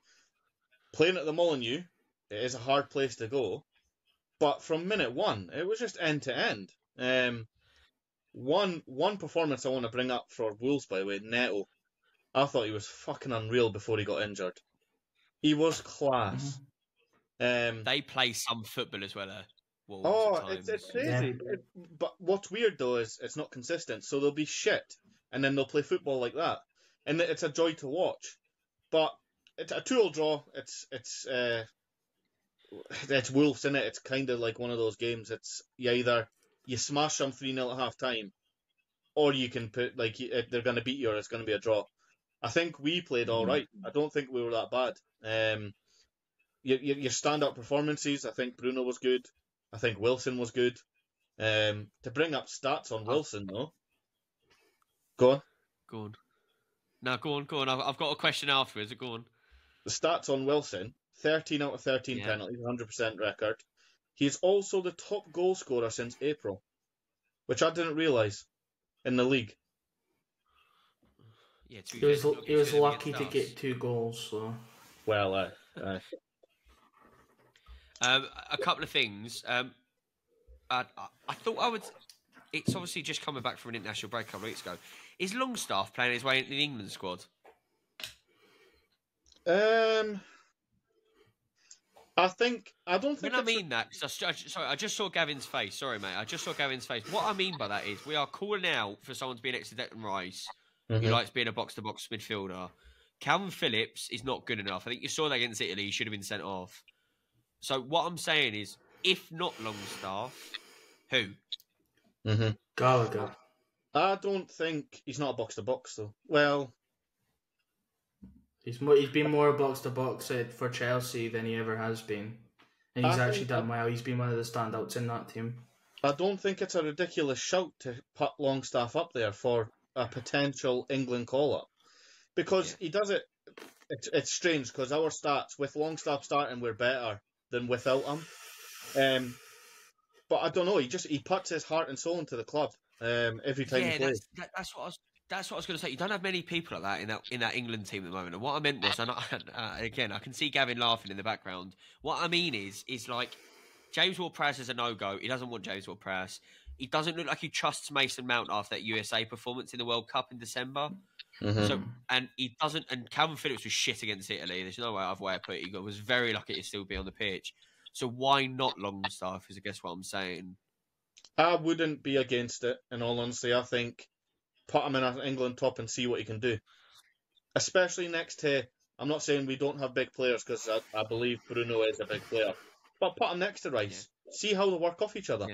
Playing at the Molineux, it is a hard place to go. But from minute one, it was just end to end. One performance I want to bring up for Wolves, by the way, Neto. I thought he was fucking unreal before he got injured. He was class. They play some football as well. Wolves it's crazy. Yeah. But what's weird though is it's not consistent. So they'll be shit, and then they'll play football like that, and it's a joy to watch. But it's a 2-2 draw. It's Wolves, isn't it? It's kind of like one of those games. It's you smash them 3-0 at half time, or you can put they're going to beat you, or it's going to be a draw. I think we played all right. I don't think we were that bad. Your stand-up performances. I think Bruno was good. I think Wilson was good. To bring up stats on Wilson though, go on. No, go on. I've got a question afterwards. Go on. The stats on Wilson: 13 out of 13 penalties, 100% record. He's also the top goal scorer since April, which I didn't realise in the league. Yeah, he was lucky to get 2 goals. So well, a couple of things. I thought I would. It's obviously just coming back from an international break a couple of weeks ago. Is Longstaff playing his way into the England squad? I don't think. When I mean that, because I just saw Gavin's face. Sorry, mate. I just saw Gavin's face. What I mean by that is we are calling out for someone to be next to Declan Rice, who likes being a box-to-box midfielder. Calvin Phillips is not good enough. I think you saw that against Italy. He should have been sent off. So what I'm saying is, if not Longstaff, who? Gallagher. I don't think he's not a box-to-box though. Well, he's been more box to box for Chelsea than he ever has been, and he's actually done well. He's been one of the standouts in that team. I don't think it's a ridiculous shout to put Longstaff up there for a potential England call-up, because he does it. It's strange because our stats with Longstaff starting were better than without him. But I don't know. He puts his heart and soul into the club every time he plays. That's what I was going to say. You don't have many people like that in that England team at the moment. And what I meant was, and again, I can see Gavin laughing in the background. What I mean is like James Ward-Prowse is a no-go. He doesn't want James Ward-Prowse. He doesn't look like he trusts Mason Mount after that USA performance in the World Cup in December. So, and he doesn't. And Calvin Phillips was shit against Italy. There's no other way I put it. He was very lucky to still be on the pitch. So why not Longstaff? Is I guess what I'm saying. I wouldn't be against it. In all honesty, I think put him in an England top and see what he can do. Especially next to. I'm not saying we don't have big players because I believe Bruno is a big player, but put him next to Rice. See how they work off each other.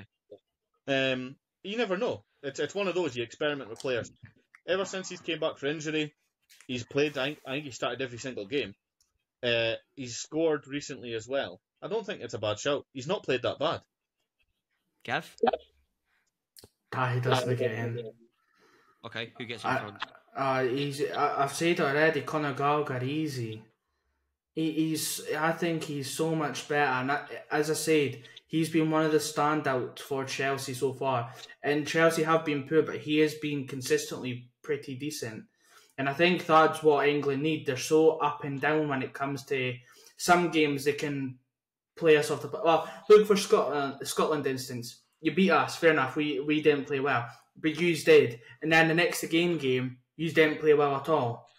You never know. It's one of those you experiment with players. Ever since he's came back for injury, he's played. I think he started every single game. He's scored recently as well. I don't think it's a bad shout. He's not played that bad. Gav? He doesn't get in. Okay, who gets in front? I've said already, Conor Gallagher, easy. I think he's so much better. And as I said, he's been one of the standouts for Chelsea so far. And Chelsea have been poor, but he has been consistently pretty decent. And I think that's what England need. They're so up and down when it comes to some games. They can play us off the... Well, look for Scotland instance. You beat us, fair enough. We didn't play well, but yous did. And then the next game, yous didn't play well at all.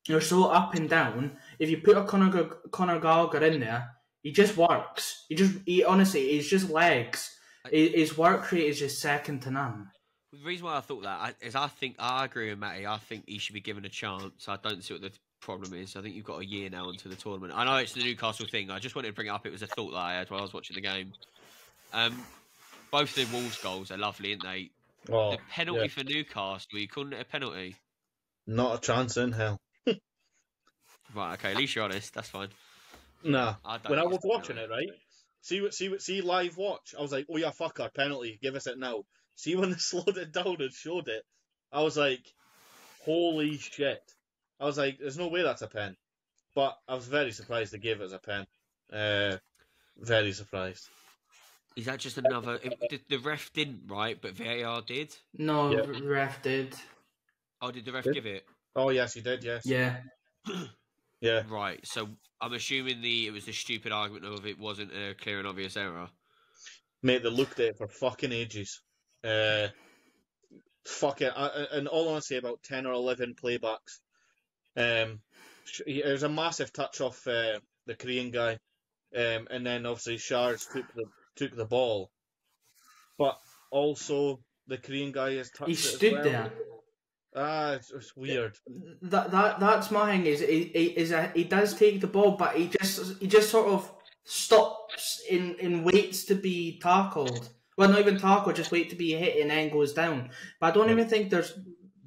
You're so up and down. If you put a Conor Gallagher in there, He just works. Honestly, he's just legs. His work rate is just second to none. The reason why I thought that is I agree with Matty. I think he should be given a chance. I don't see what the problem is. I think you've got a year now into the tournament. I know it's the Newcastle thing. I just wanted to bring it up. It was a thought that I had while I was watching the game. Both the Wolves goals are lovely, aren't they? Oh, the penalty for Newcastle, you calling it a penalty? Not a chance in hell. Right, okay, at least you're honest. That's fine. Nah. When I was watching it, right? See live watch. I was like, oh yeah, fuck our penalty. Give us it now. See when they slowed it down and showed it, I was like, holy shit. I was like, there's no way that's a pen. But I was very surprised they gave it as a pen. Very surprised. Is that just another... The ref didn't, right? But VAR did? No, yeah. Ref did. Oh, did the ref give it? Oh, yes, he did, yes. Yeah. Yeah. Right, so I'm assuming it was the stupid argument of it wasn't a clear and obvious error. Mate, they looked at it for fucking ages. Fuck it. In all honesty, about 10 or 11 playbacks. There's a massive touch off the Korean guy. And then obviously Shards took the ball. But also the Korean guy has touched it. He stood well. there. It's weird. That's my thing. He does take the ball, but he just sort of stops and waits to be tackled. Well, not even tackle, just wait to be hit and then goes down. But I don't even think there's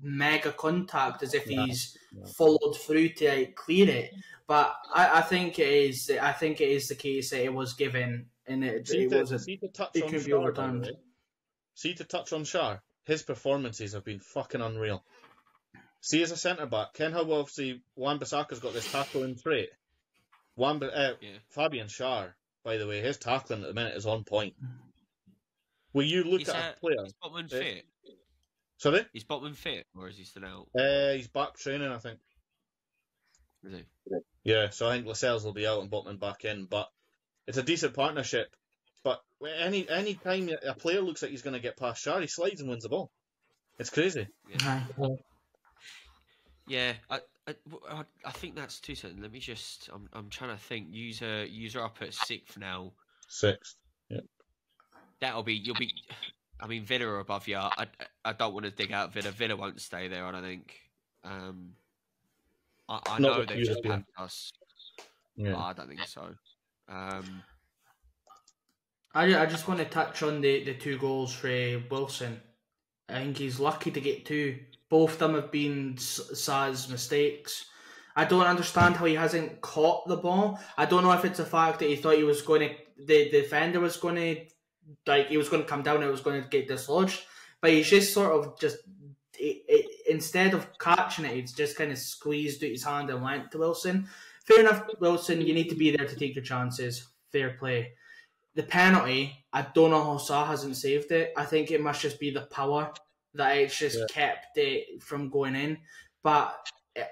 mega contact as if he's followed through to clear it. But I think it is. I think it is the case that it was given and it wasn't. It could be overturned. See to touch on Shar. His performances have been fucking unreal. See, as a centre back, Ken how obviously Wan-Bissaka's got this tackling trait. Fabian Schär, by the way, his tackling at the minute is on point. Will you look at a player? Is Botman fit? Sorry? Is Botman fit, or is he still out? He's back training, I think. Is he? Yeah, so I think Lascelles will be out and Botman back in, but it's a decent partnership. But any time a player looks like he's going to get past Schär, he slides and wins the ball. It's crazy. Yeah, I think that's 2 seconds. Let me just. I'm trying to think. User up at 6th now. 6th. Yeah. You'll be. I mean, Villa are above you. I don't want to dig out Villa. Villa won't stay there. I don't think. I know they've just passed us. Yeah. But I don't think so. I just want to touch on the 2 goals for Wilson. I think he's lucky to get 2. Both of them have been Sa's mistakes. I don't understand how he hasn't caught the ball. I don't know if it's the fact that he thought he was going to, the defender was going to, he was going to come down and it was going to get dislodged. But he's just sort of instead of catching it, he's just kind of squeezed out his hand and went to Wilson. Fair enough, Wilson, you need to be there to take your chances. Fair play. The penalty, I don't know how Sa hasn't saved it. I think it must just be the power that it's just kept it from going in. But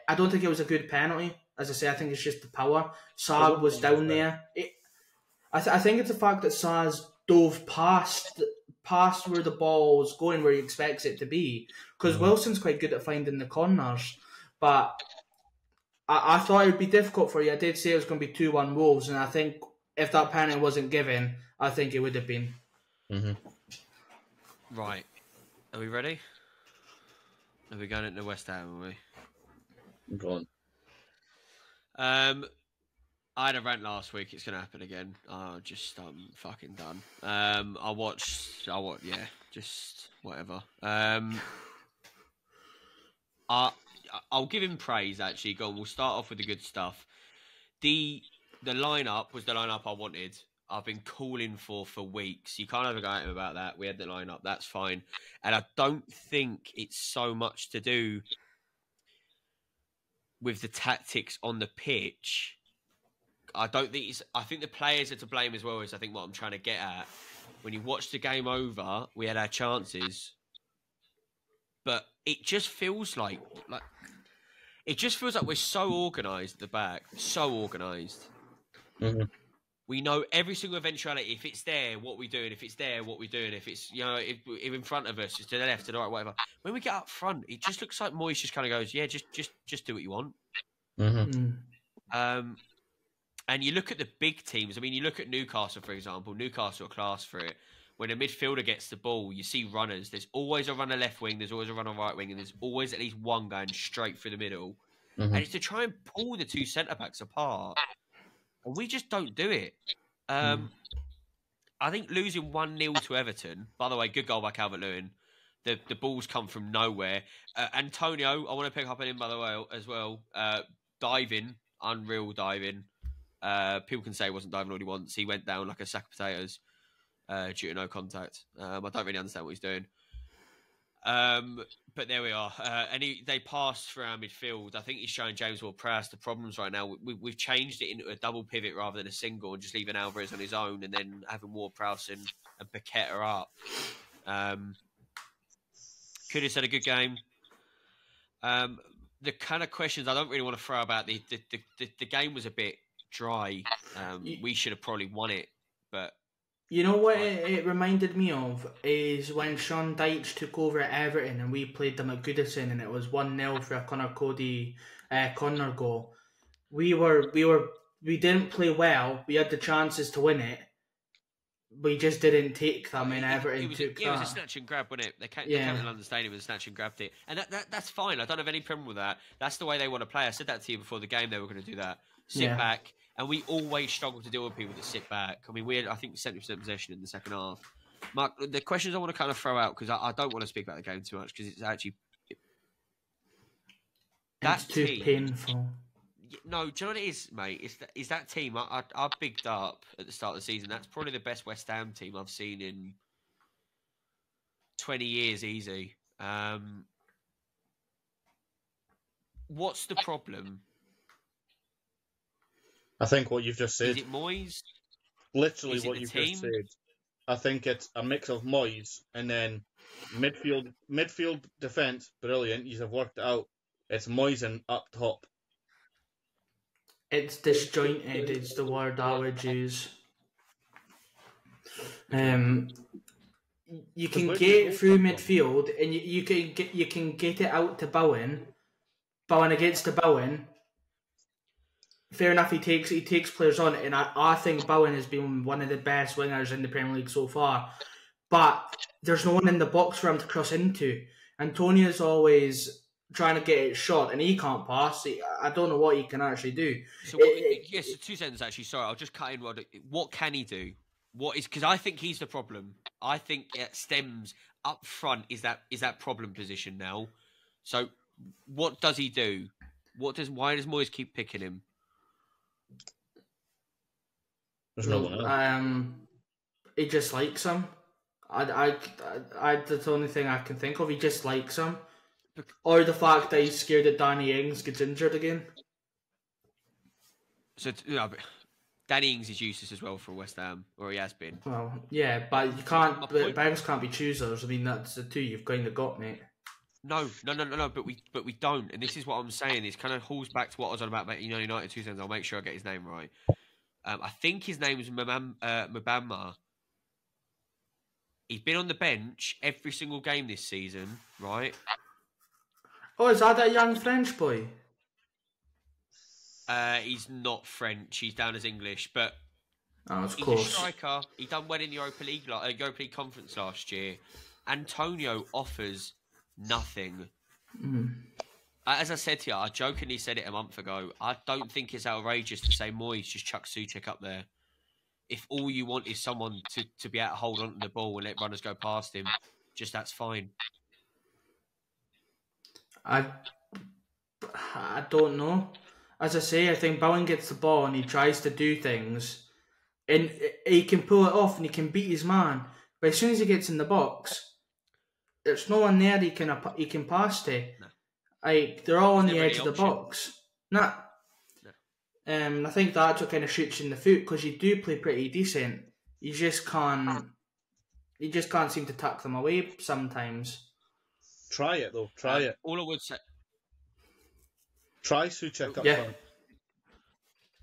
I don't think it was a good penalty. As I say, I think it's just the power. Sa was down there. I think it's the fact that Sa's dove past where the ball was going, where he expects it to be. Because Wilson's quite good at finding the corners. But I thought it would be difficult for you. I did say it was going to be 2-1 Wolves, and I think if that penalty wasn't given, I think it would have been. Mm-hmm. Right. Are we ready? Are we going into West Ham, are we? Go on. I had a rant last week. It's going to happen again. I'm fucking done. Just whatever. I'll give him praise, actually. Go on, we'll start off with the good stuff. The lineup was the lineup I wanted. I've been calling for weeks. You can't have a go at him about that. We had the lineup. That's fine. And I don't think it's so much to do with the tactics on the pitch. I think the players are to blame as well, is I think what I'm trying to get at. When you watch the game over, we had our chances. But it just feels like we're so organised at the back. So organised. Mm-hmm. We know every single eventuality. If it's there, what we're doing. If it's there, what we're doing. If it's, if in front of us, it's to the left, to the right, whatever. When we get up front, it just looks like Moyes just kind of goes, yeah, just do what you want. Mm-hmm. And you look at the big teams. I mean, you look at Newcastle, for example. Newcastle are class for it. When a midfielder gets the ball, you see runners. There's always a runner left wing. There's always a runner right wing. And there's always at least one going straight through the middle. Mm-hmm. And it's to try and pull the two centre-backs apart. And we just don't do it. I think losing 1-0 to Everton, by the way, good goal by Calvert-Lewin. The balls come from nowhere. Antonio, I want to pick up on him, by the way, as well. Diving, unreal diving. People can say he wasn't diving all he wants. He went down like a sack of potatoes due to no contact. I don't really understand what he's doing. But there we are. And they passed through our midfield. I think he's showing James Ward-Prowse the problems right now. We've changed it into a double pivot rather than a single and just leaving Alvarez on his own and then having Ward-Prowse and Paqueta up. Kudus had a good game. The kind of questions I don't really want to throw about the game was a bit dry. We should have probably won it, but you know what it reminded me of is when Sean Dyche took over at Everton and we played them at Goodison and it was 1-0 for a Connor Cody corner goal. We didn't play well. We had the chances to win it. We just didn't take them, and Everton took that. It was a snatch and grab, wasn't it? They can't understand it was a snatch and grabbed it. And that's fine. I don't have any problem with that. That's the way they want to play. I said that to you before the game, they were going to do that. Sit back. And we always struggle to deal with people that sit back. I mean, we had, I think, 70% possession in the second half. Mark, the questions I want to kind of throw out, because I don't want to speak about the game too much, because it's actually... It's too painful. No, do you know what it is, mate? Is that team I bigged up at the start of the season. That's probably the best West Ham team I've seen in 20 years, easy. What's the problem? I think what you've just said. Is it Moyes? Literally what you've just said. I think it's a mix of Moyes and then midfield defence, brilliant. You have worked it out. It's Moyes and up top. It's disjointed. It's the word I would use. You can get through midfield, and you can get it out to Bowen. Bowen against the Bowen. Fair enough. He takes players on, and I think Bowen has been one of the best wingers in the Premier League so far. But there's no one in the box for him to cross into. Antonio's always trying to get it shot, and he can't pass. I don't know what he can actually do. So, yes, 2 seconds actually. Sorry, I'll just cut in. What can he do? Because I think he's the problem. I think it stems up front is that problem position now. So, what does he do? Why does Moyes keep picking him? There's no one else. He just likes him. That's the only thing I can think of. He just likes him. Or the fact that he's scared that Danny Ings gets injured again. So, Danny Ings is useless as well for West Ham, or he has been. Well, yeah, but you can't. Beggars can't be choosers. I mean, that's the two you've kind of got, mate. No. But we don't, and this is what I'm saying. It kind of hauls back to what I was on about United 2 seconds. I'll make sure I get his name right. I think his name is Mbama. He's been on the bench every single game this season, right? Oh, is that young French boy? He's not French. He's down as English, but of he's course. a striker. He done well in the Europa League Conference last year. Antonio offers nothing. As I said to you, I jokingly said it a month ago. I don't think it's outrageous to say Moyes just chuck Souček up there. If all you want is someone to be able to hold on to the ball and let runners go past him, that's fine. I don't know. As I say, I think Bowen gets the ball and he tries to do things, and he can pull it off and he can beat his man. But as soon as he gets in the box, there's no one there he can pass to. No. Like, they're all on the edge of the option. box. Nah. I think that's what kind of shoots you in the foot, because you do play pretty decent. You just can't seem to tuck them away sometimes. Try it though. Try it. All I would say. Try Souček up front.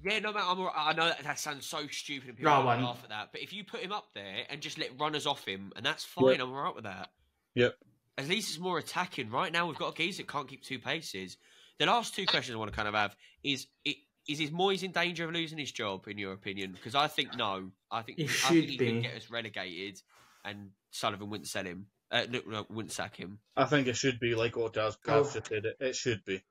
Yeah, no, mate, I know that sounds so stupid and people laugh at that. But if you put him up there and just let runners off him, and that's fine, I'm all right with that. Yep. At least it's more attacking. Right now, we've got a geezer that can't keep 2 paces. The last 2 questions I want to kind of have is, Is Moyes in danger of losing his job, in your opinion? Because I think no. I think He I should think he be. could get us relegated, and Sullivan wouldn't sell him. No, wouldn't sack him. I think it should be like what Gav Oh. just said. It should be.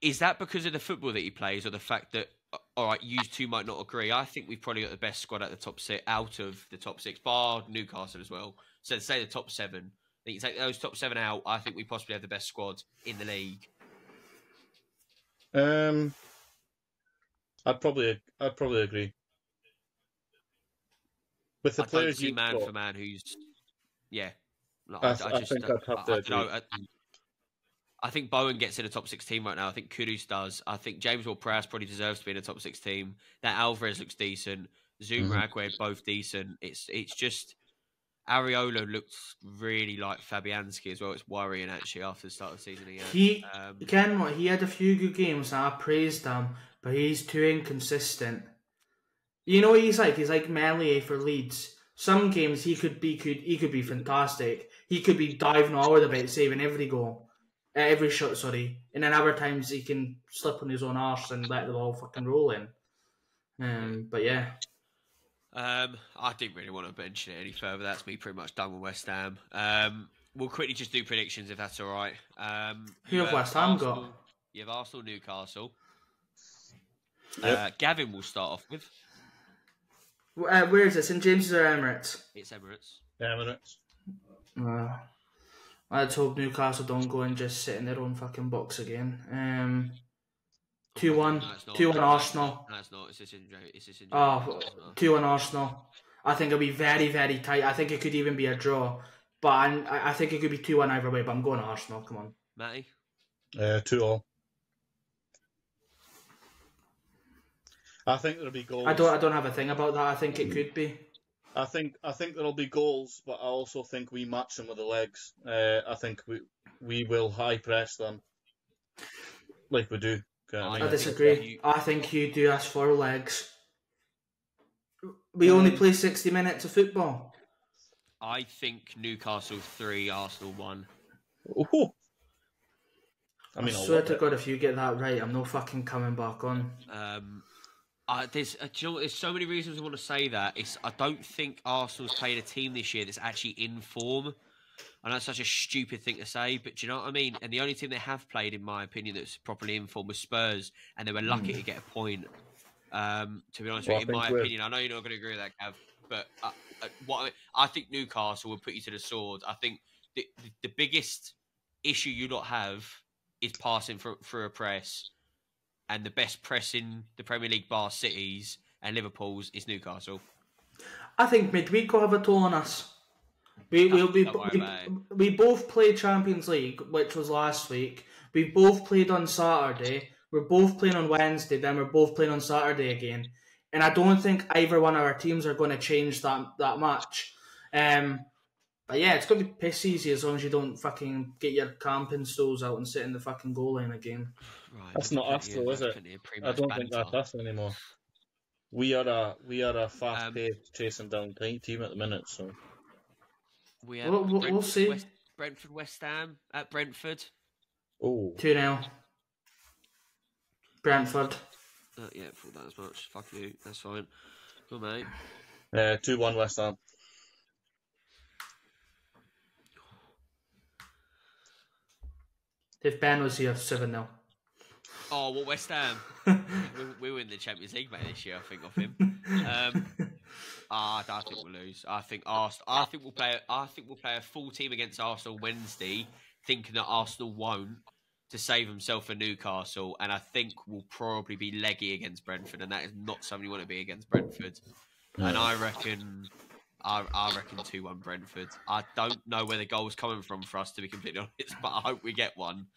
Is that because of the football that he plays, or the fact that, all right, you two might not agree? I think we've probably got the best squad out of the top six, bar Newcastle as well. So say the top seven. I think you take those top seven out. I think we possibly have the best squad in the league. I'd probably agree. With the I players don't see you've man got, for man who's, yeah. I think I'd have to agree. I think Bowen gets in a top 6 team right now. I think Kudus does. I think James Ward-Prowse probably deserves to be in a top 6 team. That Alvarez looks decent. Zuma, Agüero, both decent. It's just Areola looks really like Fabianski as well. It's worrying actually after the start of the season. He had a few good games and I praised him, but he's too inconsistent. You know what he's like? He's like Melier for Leeds. Some games he could be fantastic. He could be diving all over the bit, saving every goal. Every shot, sorry. And then other times he can slip on his own arse and let the ball fucking roll in. But yeah. I didn't really want to mention it any further. That's me pretty much done with West Ham. We'll quickly just do predictions if that's all right. Who have West Ham got? You have Arsenal, Newcastle. Yep. Gavin will start off with. Where is it? St James's or Emirates? It's Emirates. Emirates. Let's hope Newcastle don't go and just sit in their own fucking box again. 2-1. 2-1 Arsenal. No, it's not. It's just 2-1 Arsenal. I think it'll be very, very tight. I think it could even be a draw. But I think it could be 2-1 either way, but I'm going Arsenal. Come on. Matty? 2-all. I think there'll be goals. I don't have a thing about that. I think it could be. I think there'll be goals, but I also think we match them with the legs. I think we will high press them like we do. I disagree. I think you do us 4 legs. We only play 60 minutes of football. I think Newcastle 3, Arsenal 1. Ooh. I swear to God, if you get that right, I'm no fucking coming back on. There's so many reasons I want to say that. I don't think Arsenal's played a team this year that's actually in form. I know it's such a stupid thing to say, but do you know what I mean? And the only team they have played, in my opinion, that's properly in form was Spurs, and they were lucky to get a point. To be honest with you, in my opinion, I know you're not going to agree with that, Gav, but I think Newcastle will put you to the sword. I think the biggest issue you lot have is passing through a press. And the best press in the Premier League, bar City's and Liverpool's, is Newcastle. I think midweek will have a toll on us. We both played Champions League, which was last week. We both played on Saturday. We're both playing on Wednesday. Then we're both playing on Saturday again. And I don't think either one of our teams are going to change that much. But yeah, it's going to be piss easy as long as you don't fucking get your camping stools out and sit in the fucking goal line again. Right, that's not us though, is it? I don't think that's us anymore. We are a fast-paced, chasing down team at the minute, so we'll see. Brentford, West Ham at Brentford. Oh, 2-0. Brentford. Yeah, thought that as much. Fuck you. That's fine. Go on, mate. 2-1 West Ham. If Ben was here, 7-0. Oh, well, West Ham. we win the Champions League, mate, this year, I think, off him. I think we'll lose. I think we'll play a full team against Arsenal Wednesday, thinking that Arsenal won't, to save himself for Newcastle, and I think we'll probably be leggy against Brentford, and that is not something you want to be against Brentford. No. And I reckon 2-1 Brentford. I don't know where the goal's coming from for us, to be completely honest, but I hope we get one.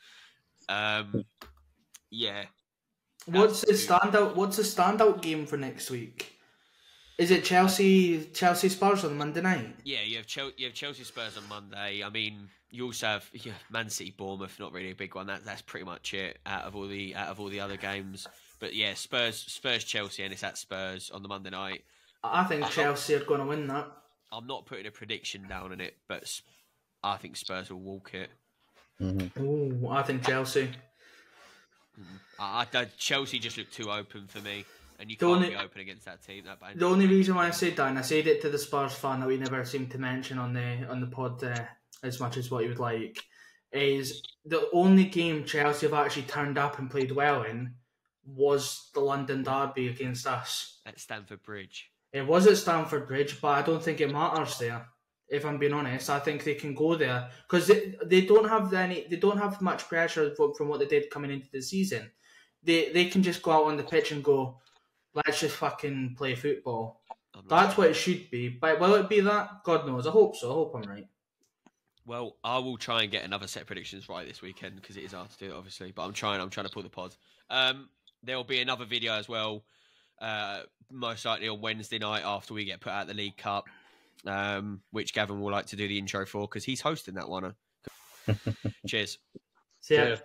Yeah. What's the standout game for next week? Is it Chelsea Spurs on Monday night? Yeah, you have Chelsea Spurs on Monday. I mean, you also have Man City Bournemouth, not really a big one. That's pretty much it out of all the other games. But yeah, Spurs Chelsea, and it's at Spurs on the Monday night. I think Chelsea are going to win that. I'm not putting a prediction down on it, but I think Spurs will walk it. Mm-hmm. Ooh, I think Chelsea. Chelsea just looked too open for me, and you can't be open against that team. The only reason why I said that, and I said it to the Spurs fan that we never seem to mention on the pod as much as what you would like, is the only game Chelsea have actually turned up and played well in was the London derby against us at Stamford Bridge. It was at Stamford Bridge, but I don't think it matters there. If I'm being honest, I think they can go there because they don't have much pressure from what they did coming into the season. They can just go out on the pitch and go, let's just fucking play football. That's what it should be. But will it be that? God knows. I hope so. I hope I'm right. Well, I will try and get another set of predictions right this weekend because it is hard to do it, obviously. But I'm trying to pull the pod. There will be another video as well, most likely on Wednesday night after we get put out the League Cup. Which Gavin will like to do the intro for because he's hosting that one. Cheers. See ya.